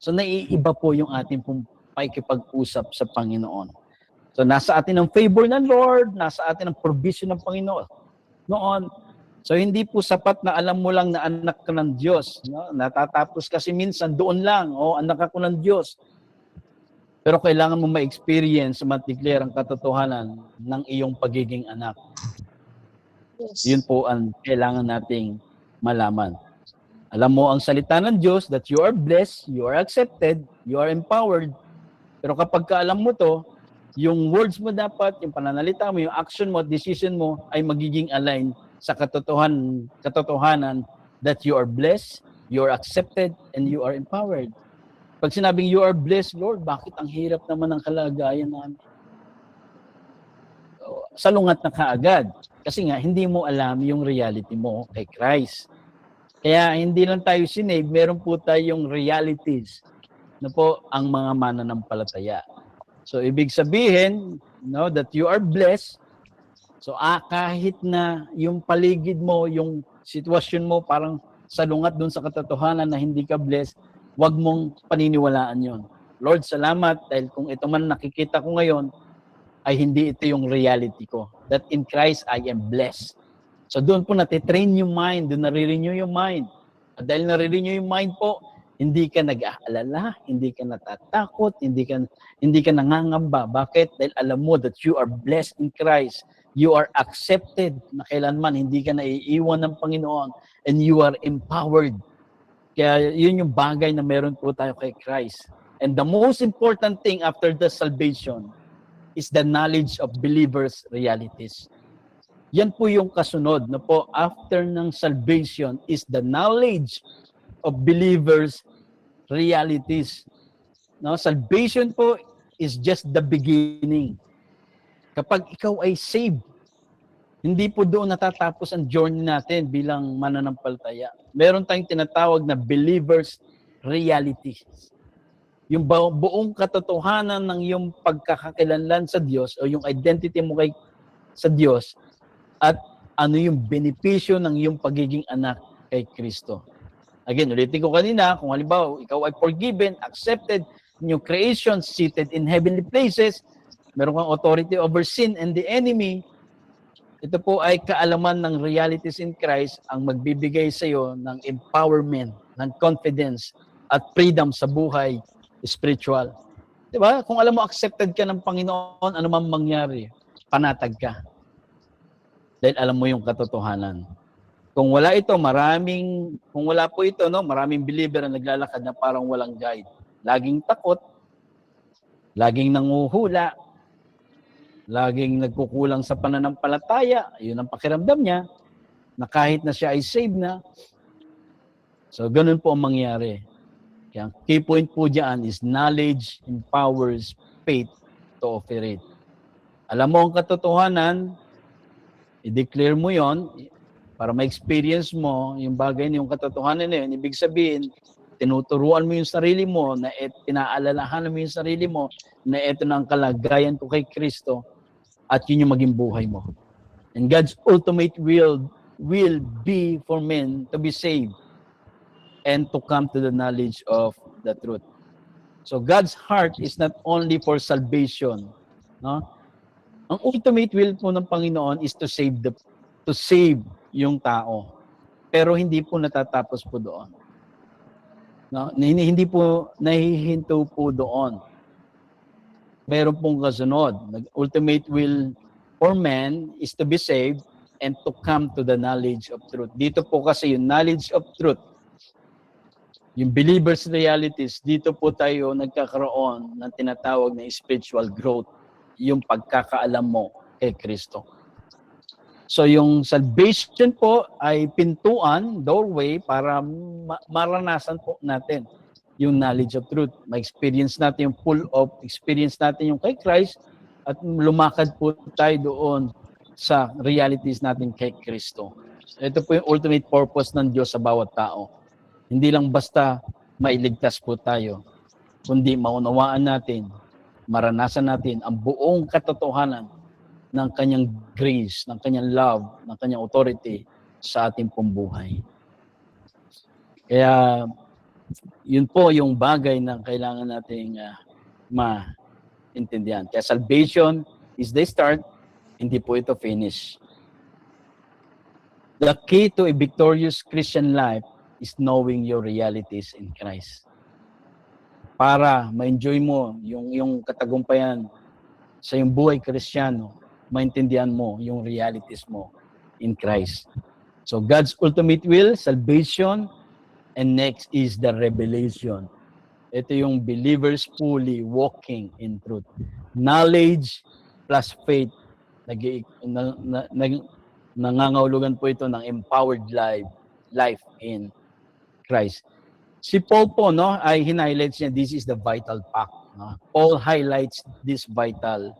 So naiiba po yung ating pong pakikipag-usap sa Panginoon. So nasa atin ang favor ng Lord, nasa atin ang provision ng Panginoon. Noon, so hindi po sapat na alam mo lang na anak ka ng Diyos. No? Natatapos kasi minsan doon lang, anak ako ng Diyos. Pero kailangan mo ma-experience, ma-declare ang katotohanan ng iyong pagiging anak. Yes. Yun po ang kailangan nating malaman. Alam mo ang salita ng Diyos that you are blessed, you are accepted, you are empowered. Pero kapag alam mo to, yung words mo dapat, yung pananalita mo, yung action mo, decision mo ay magiging align sa katotohanan that you are blessed, you are accepted, and you are empowered. Pag sinabing you are blessed, Lord, bakit ang hirap naman ng kalagayan namin? Salungat na kaagad. Kasi nga, hindi mo alam yung reality mo kay Christ. Kaya hindi lang tayo sinave, meron po tayong realities na po ang mga mananampalataya. So, ibig sabihin, that you are blessed. So, kahit na yung paligid mo, yung sitwasyon mo, parang salungat dun sa katotohanan na hindi ka blessed, wag mong paniniwalaan yon. Lord, salamat dahil kung ito man nakikita ko ngayon, ay hindi ito yung reality ko. That in Christ, I am blessed. So, doon po natitrain yung mind, doon nare-renew yung mind. At dahil nare-renew yung mind po, hindi ka nag-aalala, hindi ka natatakot, hindi ka nangangamba. Bakit? Dahil alam mo that you are blessed in Christ. You are accepted na kailanman hindi ka naiiwan ng Panginoon, and you are empowered. Kaya yun yung bagay na meron po tayo kay Christ. And the most important thing after the salvation is the knowledge of believers' realities. Yan po yung kasunod na po after ng salvation is the knowledge of believers' realities. No, salvation po is just the beginning. Kapag ikaw ay saved, hindi po doon natatapos ang journey natin bilang mananampalataya. Meron tayong tinatawag na believers' realities. Yung buong katotohanan ng iyong pagkakakilanlan sa Diyos o yung identity mo sa Diyos at ano yung benepisyo ng iyong pagiging anak kay Kristo. Again, ulitin ko kanina, kung halimbawa ikaw ay forgiven, accepted, new creation, seated in heavenly places, meron kang authority over sin and the enemy, ito po ay kaalaman ng realities in Christ ang magbibigay sa iyo ng empowerment, ng confidence at freedom sa buhay spiritual. Diba? Kung alam mo accepted ka ng Panginoon, ano man mangyari, panatag ka. Dahil alam mo yung katotohanan. Kung wala ito, kung wala po ito, maraming believer na naglalakad na parang walang guide. Laging takot, laging nanguhula, laging nagkukulang sa pananampalataya, yun ang pakiramdam niya, na kahit na siya ay saved na. So, ganun po ang mangyari. Kaya key point po dyan is knowledge empowers faith to operate. Alam mo ang katotohanan, i-declare mo yon para ma-experience mo yung bagay na yung katotohanan na yun. Ibig sabihin, tinuturuan mo yung sarili mo, na pinaalalahanan mo yung sarili mo na ito na ang kalagayan ko kay Kristo at yun yung maging buhay mo. And God's ultimate will be for men to be saved and to come to the knowledge of the truth. So God's heart is not only for salvation. No? Ang ultimate will po ng Panginoon is to save yung tao. Pero hindi po natatapos po doon. No? Hindi po nahihinto po doon. Meron pong kasunod. Ultimate will for man is to be saved and to come to the knowledge of truth. Dito po kasi yung knowledge of truth, yung believers' realities, dito po tayo nagkakaroon ng tinatawag na spiritual growth, yung pagkakaalam mo kay Kristo. So yung salvation po ay pintuan, doorway, para maranasan po natin yung knowledge of truth. Ma-experience natin yung full of experience natin yung kay Christ at lumakad po tayo doon sa realities natin kay Kristo. Ito po yung ultimate purpose ng Diyos sa bawat tao. Hindi lang basta mailigtas po tayo, kundi maunawaan natin, maranasan natin ang buong katotohanan ng kanyang grace, ng kanyang love, ng kanyang authority sa ating pong buhay. Kaya, yun po yung bagay na kailangan nating maintindihan. Kaya salvation is the start, hindi po ito finish. The key to a victorious Christian life is knowing your realities in Christ. Para ma-enjoy mo yung katagumpayan sa iyong buhay Kristiyano, maintindihan mo yung realities mo in Christ. So God's ultimate will, salvation, and next is the revelation. Ito yung believers fully walking in truth. Knowledge plus faith. Nangangahulugan po ito ng empowered life in Christ. Si Paul po, no, ay highlights niya, this is the vital fact. No? Paul highlights this vital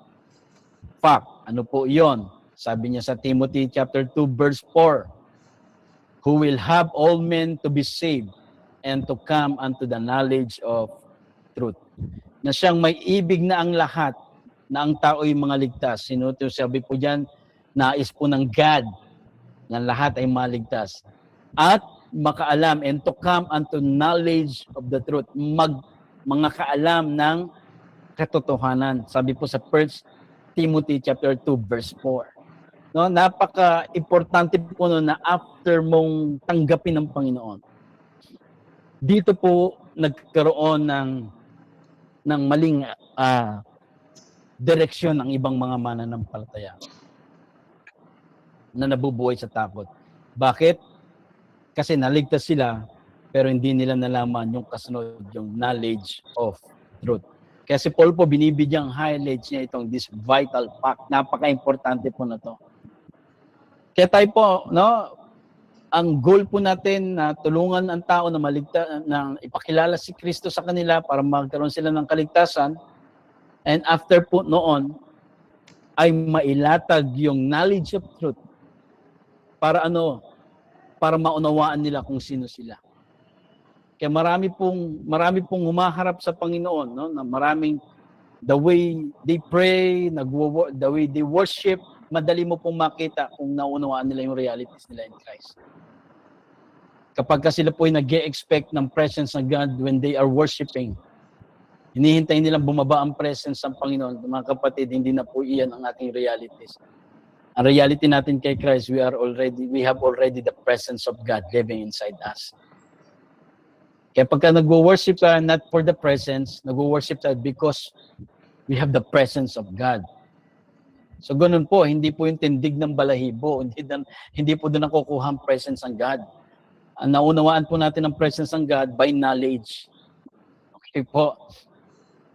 fact. Ano po iyon? Sabi niya sa Timothy chapter 2 verse 4, who will have all men to be saved and to come unto the knowledge of truth. Na siyang may ibig na ang lahat, na ang tao ay mga ligtas. Sabi po diyan, nais po ng God na lahat ay maligtas. At makaalam and to come unto knowledge of the truth. Mga kaalam ng katotohanan. Sabi po sa 1 Timothy chapter 2 verse 4. No, napaka-importante po no, na after mong tanggapin ng Panginoon. Dito po nagkaroon ng maling direksyon ng ibang mga mananampalataya na nabubuhay sa takot. Bakit? Kasi naligtas sila pero hindi nila nalaman yung kasunod, yung knowledge of truth. Kaya si Paul po binibigyang highlights niya itong this vital fact. Napaka-importante po na to. Kaya tayo po, no, ang goal po natin na tulungan ang tao na maligtas, na ipakilala si Kristo sa kanila para magkaroon sila ng kaligtasan. And after po noon, ay mailatag yung knowledge of truth para para maunawaan nila kung sino sila. Kaya marami pong humaharap sa Panginoon, no, na maraming the way they pray, the way they worship, madali mo pong makita kung naunawaan nila yung realities nila in Christ. Kapag sila po ay nag-expect ng presence ng God when they are worshiping, hinihintay nilang bumaba ang presence ng Panginoon. Mga kapatid, hindi na po iyan ang ating realities. Ang reality natin kay Christ, we have already the presence of God living inside us. Kaya pagka nag-worship ka, not for the presence, nag-worship ka because we have the presence of God. So ganun po, hindi po yung tindig ng balahibo, hindi po doon nakukuha ang presence ng God. Ang naunawaan po natin ang presence ng God by knowledge. Okay po.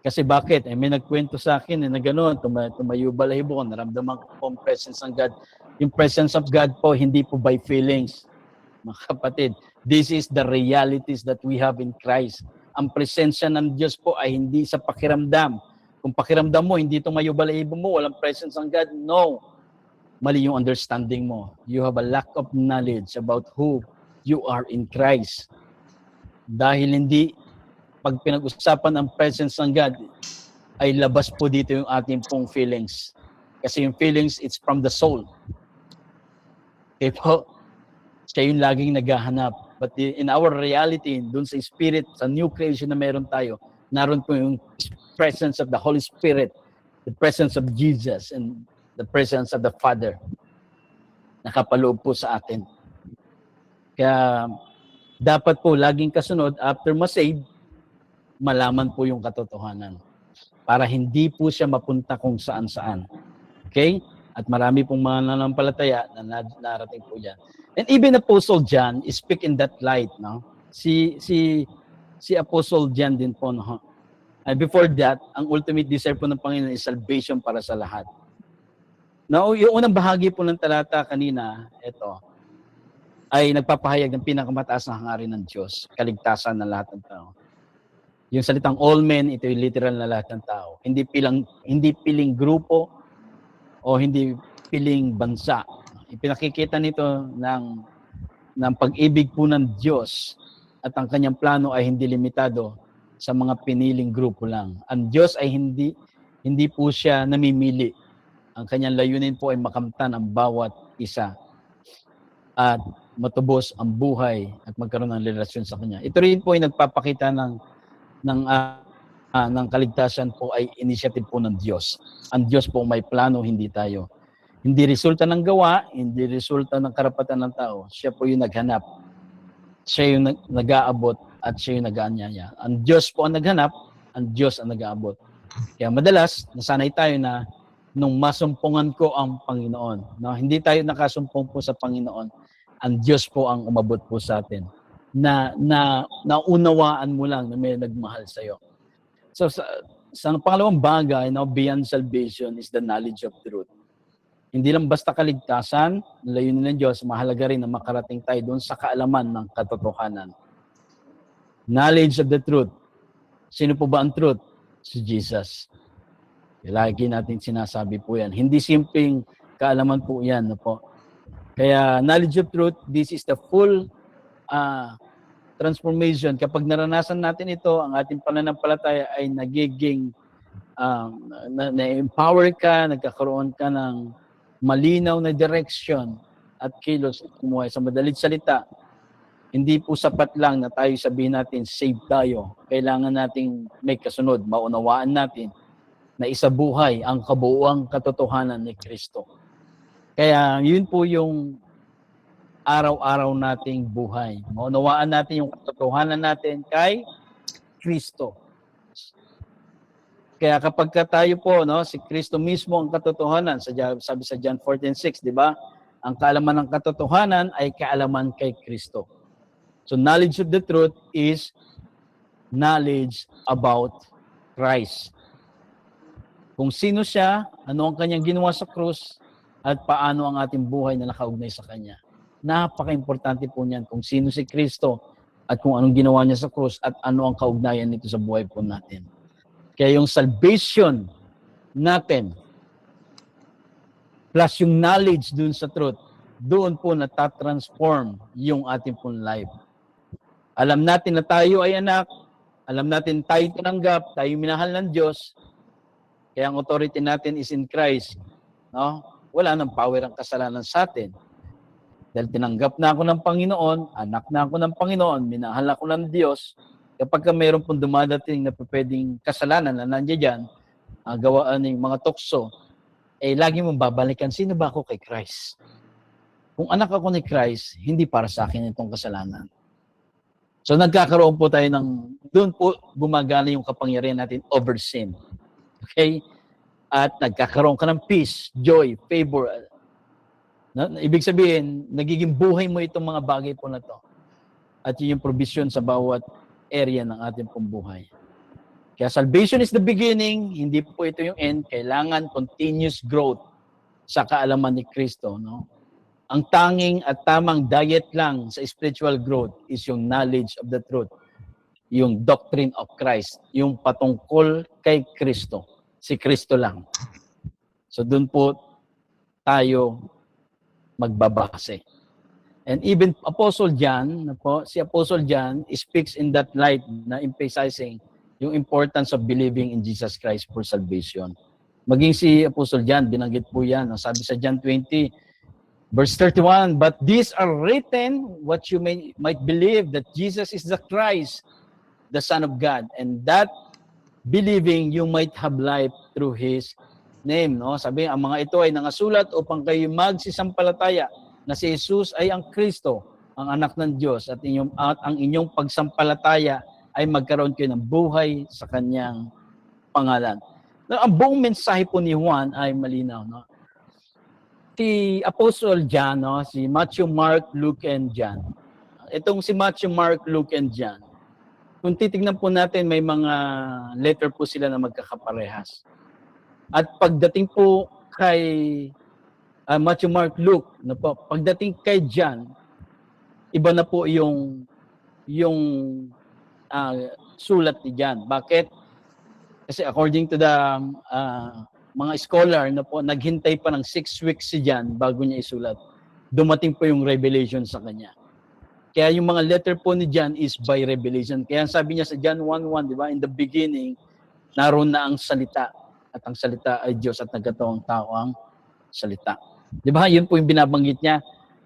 Kasi bakit? May nagkwento sa akin na gano'n, tumayo balahibo ko, naramdaman ko po ang presence ng God. Yung presence of God po, hindi po by feelings. Mga kapatid, this is the realities that we have in Christ. Ang presensya ng Diyos po ay hindi sa pakiramdam. Kung pakiramdam mo, hindi tumayo balahibo mo, walang presence ng God, no. Mali yung understanding mo. You have a lack of knowledge about who you are in Christ. Dahil hindi pag pinag-usapan ang presence ng God, ay labas po dito yung ating pong feelings. Kasi yung feelings, it's from the soul. Okay po? Siya yung laging naghahanap. But in our reality, dun sa spirit, sa new creation na meron tayo, naroon po yung presence of the Holy Spirit, the presence of Jesus, and the presence of the Father. Nakapaloob po sa atin. Kaya, dapat po laging kasunod, after ma-save, malaman po yung katotohanan para hindi po siya mapunta kung saan-saan. Okay? At marami pong mga nananampalataya na narating po dyan. And even Apostle John speak in that light, no? Si Apostle John din po, no? And before that, ang ultimate desire po ng Panginoon is salvation para sa lahat. Now, yung unang bahagi po ng talata kanina, ito, ay nagpapahayag ng pinakamataas na hangarin ng Diyos, kaligtasan ng lahat ng tao. Yung salitang all men, ito yung literal na lahat ng tao. Hindi piling grupo o hindi piling bansa. Ipinakikita nito ng pag-ibig po ng Diyos at ang kanyang plano ay hindi limitado sa mga piniling grupo lang. Ang Diyos ay hindi po siya namimili. Ang kanyang layunin po ay makamtan ang bawat isa at matubos ang buhay at magkaroon ng relasyon sa kanya. Ito rin po ay nagpapakita ng kaligtasan po ay initiative po ng Diyos. Ang Diyos po may plano, hindi tayo. Hindi resulta ng gawa, hindi resulta ng karapatan ng tao. Siya po yung naghanap. Siya yung nag-aabot at siya yung nag-aanyaya. Ang Diyos po ang naghanap, ang Diyos ang nag-aabot. Kaya madalas, nasanay tayo na nung masumpungan ko ang Panginoon. No? Hindi tayo nakasumpong po sa Panginoon. Ang Diyos po ang umabot po sa atin. Naunawaan mo lang na may nagmahal sa iyo. So sa pangalawang bagay, beyond salvation is the knowledge of truth. Hindi lang basta kaligtasan, layunin ng Diyos, mahalaga rin na makarating tayo doon sa kaalaman ng katotohanan. Knowledge of the truth. Sino po ba ang truth? Si Jesus. Lagi natin sinasabi po yan. Hindi simpleng kaalaman po yan. No po? Kaya knowledge of truth, this is the full transformation. Kapag naranasan natin ito, ang ating pananampalataya ay nagiging na-empower ka, nagkakaroon ka ng malinaw na direction at kilos at kumuhay. Sa madalit salita, hindi po sapat lang na tayo sabihin natin, save tayo. Kailangan nating may kasunod, maunawaan natin na isabuhay ang kabuuang katotohanan ni Kristo. Kaya yun po yung araw-araw nating buhay. Maunawaan natin yung katotohanan natin kay Kristo. Kaya kapag tayo po, si Kristo mismo ang katotohanan, sabi sa John 14:6, di ba? Ang kaalaman ng katotohanan ay kaalaman kay Kristo. So knowledge of the truth is knowledge about Christ. Kung sino siya, ano ang kanyang ginawa sa krus, at paano ang ating buhay na nakaugnay sa kanya. Napaka-importante po niyan kung sino si Kristo at kung anong ginawa niya sa krus at ano ang kaugnayan nito sa buhay po natin. Kaya yung salvation natin plus yung knowledge dun sa truth, doon po natatransform yung ating pong life. Alam natin na tayo ay anak, alam natin tayo tinanggap, tayo minahal ng Diyos, kaya ang authority natin is in Christ. No? Wala nang power ang kasalanan sa atin. Dahil tinanggap na ako ng Panginoon, anak na ako ng Panginoon, minahal ako ng Diyos, kapag mayroon pong dumadating na pwedeng kasalanan na nandiyan dyan, gawaan ng mga tukso, lagi mong babalikan, sino ba ako kay Christ? Kung anak ako ni Christ, hindi para sa akin itong kasalanan. So nagkakaroon po tayo doon po gumagana yung kapangyarihan natin over sin. Okay? At nagkakaroon ka ng peace, joy, favor. Ibig sabihin, nagiging buhay mo itong mga bagay po na to. At yun yung provision sa bawat area ng ating pong buhay. Kaya salvation is the beginning, hindi po ito yung end. Kailangan continuous growth sa kaalaman ni Kristo. No? Ang tanging at tamang diet lang sa spiritual growth is yung knowledge of the truth. Yung doctrine of Christ. Yung patungkol kay Kristo. Si Kristo lang. So doon po tayo magbabase. And even Apostle John, si Apostle John speaks in that light na emphasizing yung importance of believing in Jesus Christ for salvation. Maging si Apostle John, binanggit po yan. Sabi sa John 20, verse 31, but these are written what you might believe that Jesus is the Christ, the Son of God, and that believing you might have life through His name. No? Sabi, ang mga ito ay nangasulat upang kayo magsisampalataya na si Jesus ay ang Kristo, ang anak ng Diyos, at ang inyong pagsampalataya ay magkaroon kayo ng buhay sa kanyang pangalan. Now, ang buong mensahe po ni Juan ay malinaw. No? Si Apostle John, si Matthew, Mark, Luke, and John. Itong si Matthew, Mark, Luke, and John, kung titignan po natin, may mga letter po sila na magkakaparehas. At pagdating po kay Matthew, Mark, Luke, pagdating kay John, iba na po yung sulat ni John. Bakit? Kasi according to the mga scholar na po, naghintay pa ng 6 weeks si John bago niya isulat. Dumating po yung revelation sa kanya. Kaya yung mga letter po ni John is by revelation. Kaya sabi niya sa John 1:1, di ba? In the beginning, naroon na ang salita. At ang salita ay Diyos at nagkatawang tao ang salita. Di ba? Yun po yung binabanggit niya.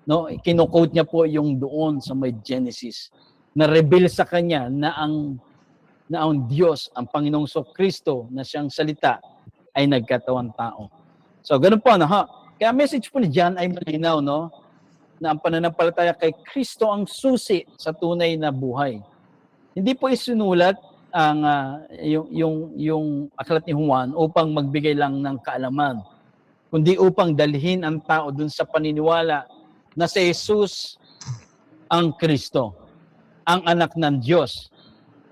No? Kino-quote niya po yung doon sa may Genesis. Na-reveal sa kanya na ang Diyos, ang Panginoong Kristo na siyang salita ay nagkatawang tao. So, ganun po, no? Kaya message po ni John ay malinaw, no? Na ang pananampalataya kay Kristo ang susi sa tunay na buhay. Hindi po isinulat ang yung aklat ni Juan upang magbigay lang ng kaalaman, kundi upang dalhin ang tao dun sa paniniwala na si Jesus ang Kristo, ang anak ng Diyos.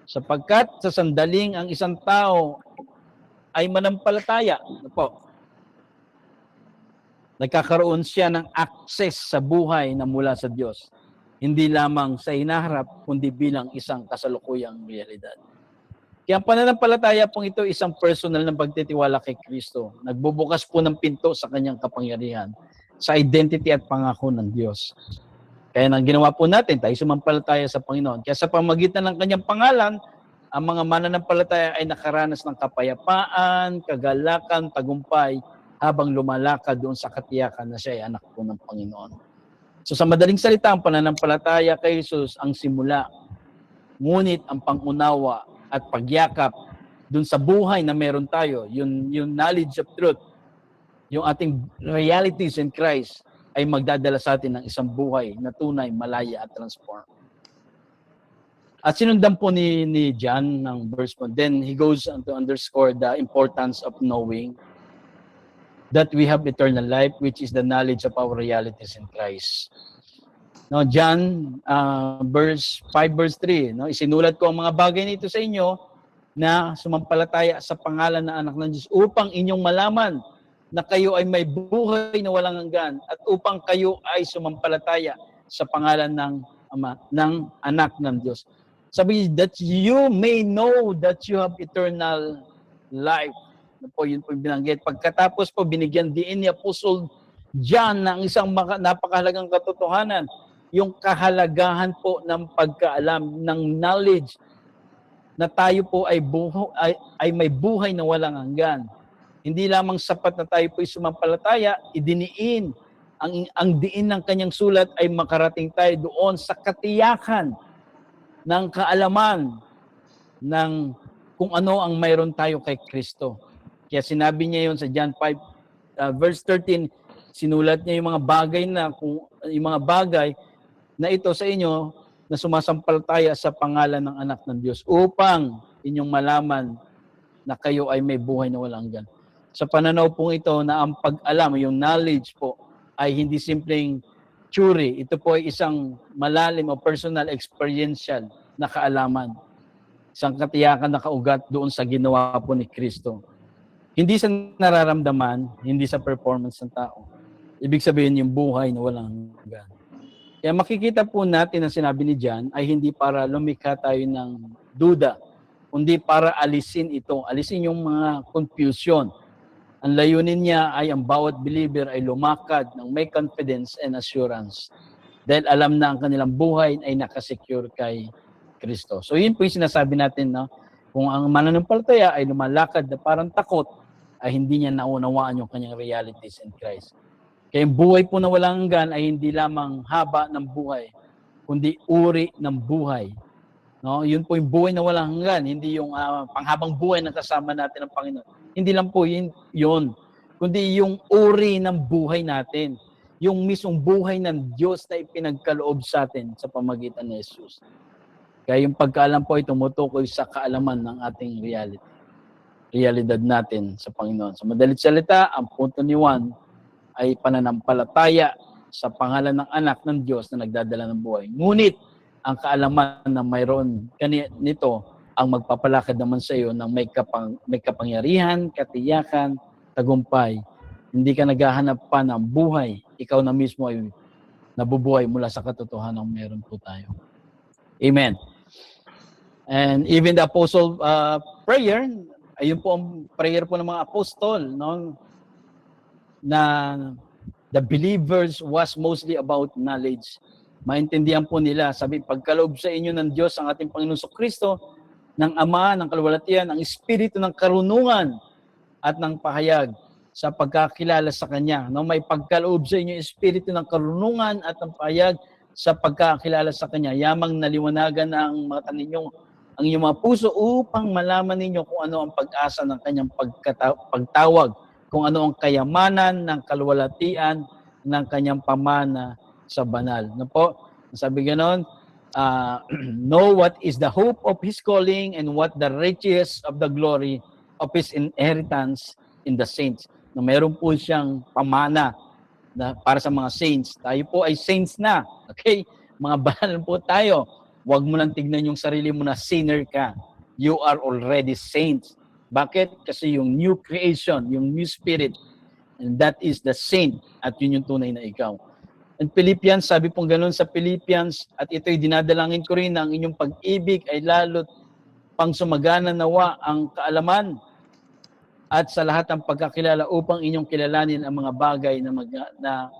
Sapagkat sa sandaling ang isang tao ay manampalataya, nagkakaroon siya ng access sa buhay na mula sa Diyos. Hindi lamang sa hinaharap, kundi bilang isang kasalukuyang realidad. Kaya ang pananampalataya pong ito isang personal na pagtitiwala kay Kristo. Nagbubukas po ng pinto sa kanyang kapangyarihan, sa identity at pangako ng Diyos. Kaya nang ginawa po natin, tayo sumampalataya sa Panginoon. Kaya sa pamagitan ng kanyang pangalan, ang mga mananampalataya ay nakaranas ng kapayapaan, kagalakan, tagumpay, habang lumalakad doon sa katiyakan na siya ay anak po ng Panginoon. So sa madaling salita, ang pananampalataya kay Jesus ang simula. Ngunit ang pangunawa at pagyakap doon sa buhay na meron tayo, yung knowledge of truth, yung ating realities in Christ, ay magdadala sa atin ng isang buhay na tunay, malaya at transform. At sinundan po ni John ng verse 1. Then he goes on to underscore the importance of knowing that we have eternal life, which is the knowledge of our realities in Christ. No, John verse 5 verse 3, no, isinulat ko ang mga bagay nito sa inyo na sumampalataya sa pangalan ng anak ng Diyos upang inyong malaman na kayo ay may buhay na walang hanggan at upang kayo ay sumampalataya sa pangalan ng Ama, ng anak ng Diyos. Sabi, that you may know that you have eternal life. Yun po yung binanggit. Pagkatapos po, binigyan din ni Apostle John ng isang napakahalagang katotohanan, yung kahalagahan po ng pagkaalam, ng knowledge, na tayo po ay may buhay na walang hanggan. Hindi lamang sapat na tayo po ay sumampalataya, idiniin, ang diin ng kanyang sulat ay makarating tayo doon sa katiyakan ng kaalaman ng kung ano ang mayroon tayo kay Kristo. Kaya sinabi niya yon sa John 5 verse 13, sinulat niya yung mga bagay na ito sa inyo na sumasampalataya sa pangalan ng anak ng Diyos upang inyong malaman na kayo ay may buhay na walang hanggan. Sa pananaw pong ito na ang pag-alam, yung knowledge po, ay hindi simpleng theory. Ito po ay isang malalim o personal experiential na kaalaman. Isang katiyakan na kaugat doon sa ginawa po ni Kristo. Hindi sa nararamdaman, hindi sa performance ng tao. Ibig sabihin yung buhay na walang hanggan. Kaya makikita po natin ang sinabi ni John ay hindi para lumikha tayo ng duda, kundi para alisin yung mga confusion. Ang layunin niya ay ang bawat believer ay lumakad ng may confidence and assurance dahil alam na ang kanilang buhay ay nakasecure kay Kristo. So yun po yung sinasabi natin, no? Kung ang mananampalataya ay lumalakad na parang takot, ay hindi niya naunawaan yung kanyang realities in Christ. Kaya yung buhay po na walang hanggan ay hindi lamang haba ng buhay, kundi uri ng buhay. No? Yun po yung buhay na walang hanggan, hindi yung panghabang buhay na kasama natin ng Panginoon. Hindi lang po yun, kundi yung uri ng buhay natin, yung mismong buhay ng Diyos na ipinagkaloob sa atin sa pamagitan ni Jesus. Kaya yung pagkaalam po ay tumutukoy sa kaalaman ng ating realidad natin sa Panginoon. Sa madalit salita, ang punto ni Juan ay pananampalataya sa pangalan ng anak ng Diyos na nagdadala ng buhay. Ngunit, ang kaalaman na mayroon nito ang magpapalakad naman sa iyo ng may kapangyarihan, katiyakan, tagumpay. Hindi ka naghahanap pa ng buhay. Ikaw na mismo ay nabubuhay mula sa katotohanan ng meron po tayo. Amen. And even the apostle prayer, ayun po ang prayer po ng mga apostol, no? Na the believers was mostly about knowledge. Maintindihan po nila, sabi, pagkaloob sa inyo ng Diyos ang ating Panginoon Kristo, ng Ama, ng Kaluwalhatian, ang Espiritu ng karunungan at ng pahayag sa pagkakilala sa Kanya. No, may pagkaloob sa inyo Espiritu ng karunungan at ng pahayag sa pagkakilala sa Kanya. Yamang naliwanagan na ang mata ninyo, ang inyong mga puso upang malaman ninyo kung ano ang pag-asa ng Kanyang pagtawag, kung ano ang kayamanan ng kaluwalhatian ng Kanyang pamana sa banal. No po? Sabi ganon, know what is the hope of His calling and what the riches of the glory of His inheritance in the saints. No, meron po siyang pamana na para sa mga saints. Tayo po ay saints na. Okay? Mga banal po tayo. Huwag mo lang tignan yung sarili mo na sinner ka. You are already saints. Bakit? Kasi yung new creation, yung new spirit, and that is the saint, at yun yung tunay na ikaw. And Philippians, sabi pong ganun sa Philippians, at ito'y dinadalangin ko rin na ang inyong pag-ibig ay lalo't pang sumagana nawa ang kaalaman at sa lahat ng pagkakilala upang inyong kilalanin ang mga bagay na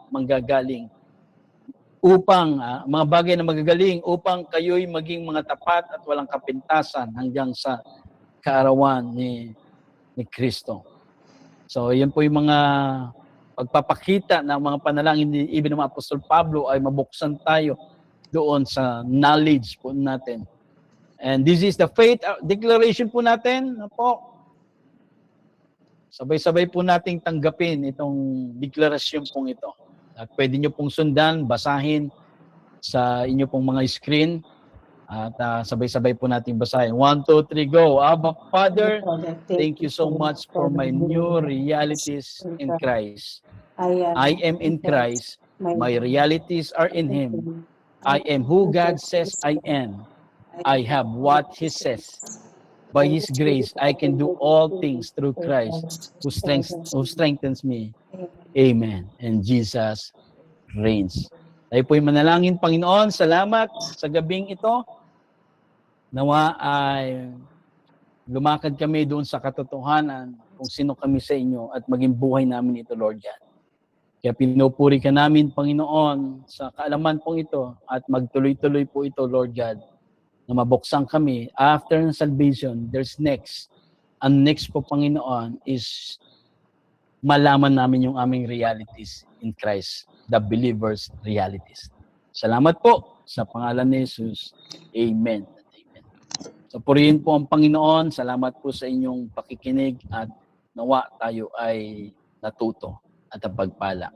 manggagaling. Mga bagay na magagaling upang kayo'y maging mga tapat at walang kapintasan hanggang sa kaarawan ni Kristo. So, yan po yung mga pagpapakita ng mga panalangin ni even ng Apostol Pablo ay mabuksan tayo doon sa knowledge po natin. And this is the faith declaration po natin. Po. Sabay-sabay po nating tanggapin itong deklarasyon pong ito. At pwede nyo pong sundan, basahin sa inyo pong mga screen. At sabay-sabay po nating basahin. 1, 2, 3, go. Abba, Father, thank you so much for my new realities in Christ. I am in Christ. My realities are in Him. I am who God says I am. I have what He says. By His grace, I can do all things through Christ who strengthens me. Amen. And Jesus reigns. Tayo po'y manalangin, Panginoon. Salamat sa gabing ito. Nawa ay lumakad kami doon sa katotohanan kung sino kami sa inyo at maging buhay namin ito, Lord God. Kaya pinupuri ka namin, Panginoon, sa kaalaman pong ito at magtuloy-tuloy po ito, Lord God, na mabuksan kami. After ng salvation, there's next. Ang next po, Panginoon, is malaman namin yung aming realities in Christ, the believer's realities. Salamat po sa pangalan ni Jesus. Amen. So, purihin po ang Panginoon. Salamat po sa inyong pakikinig at nawa tayo ay natuto at pagpala.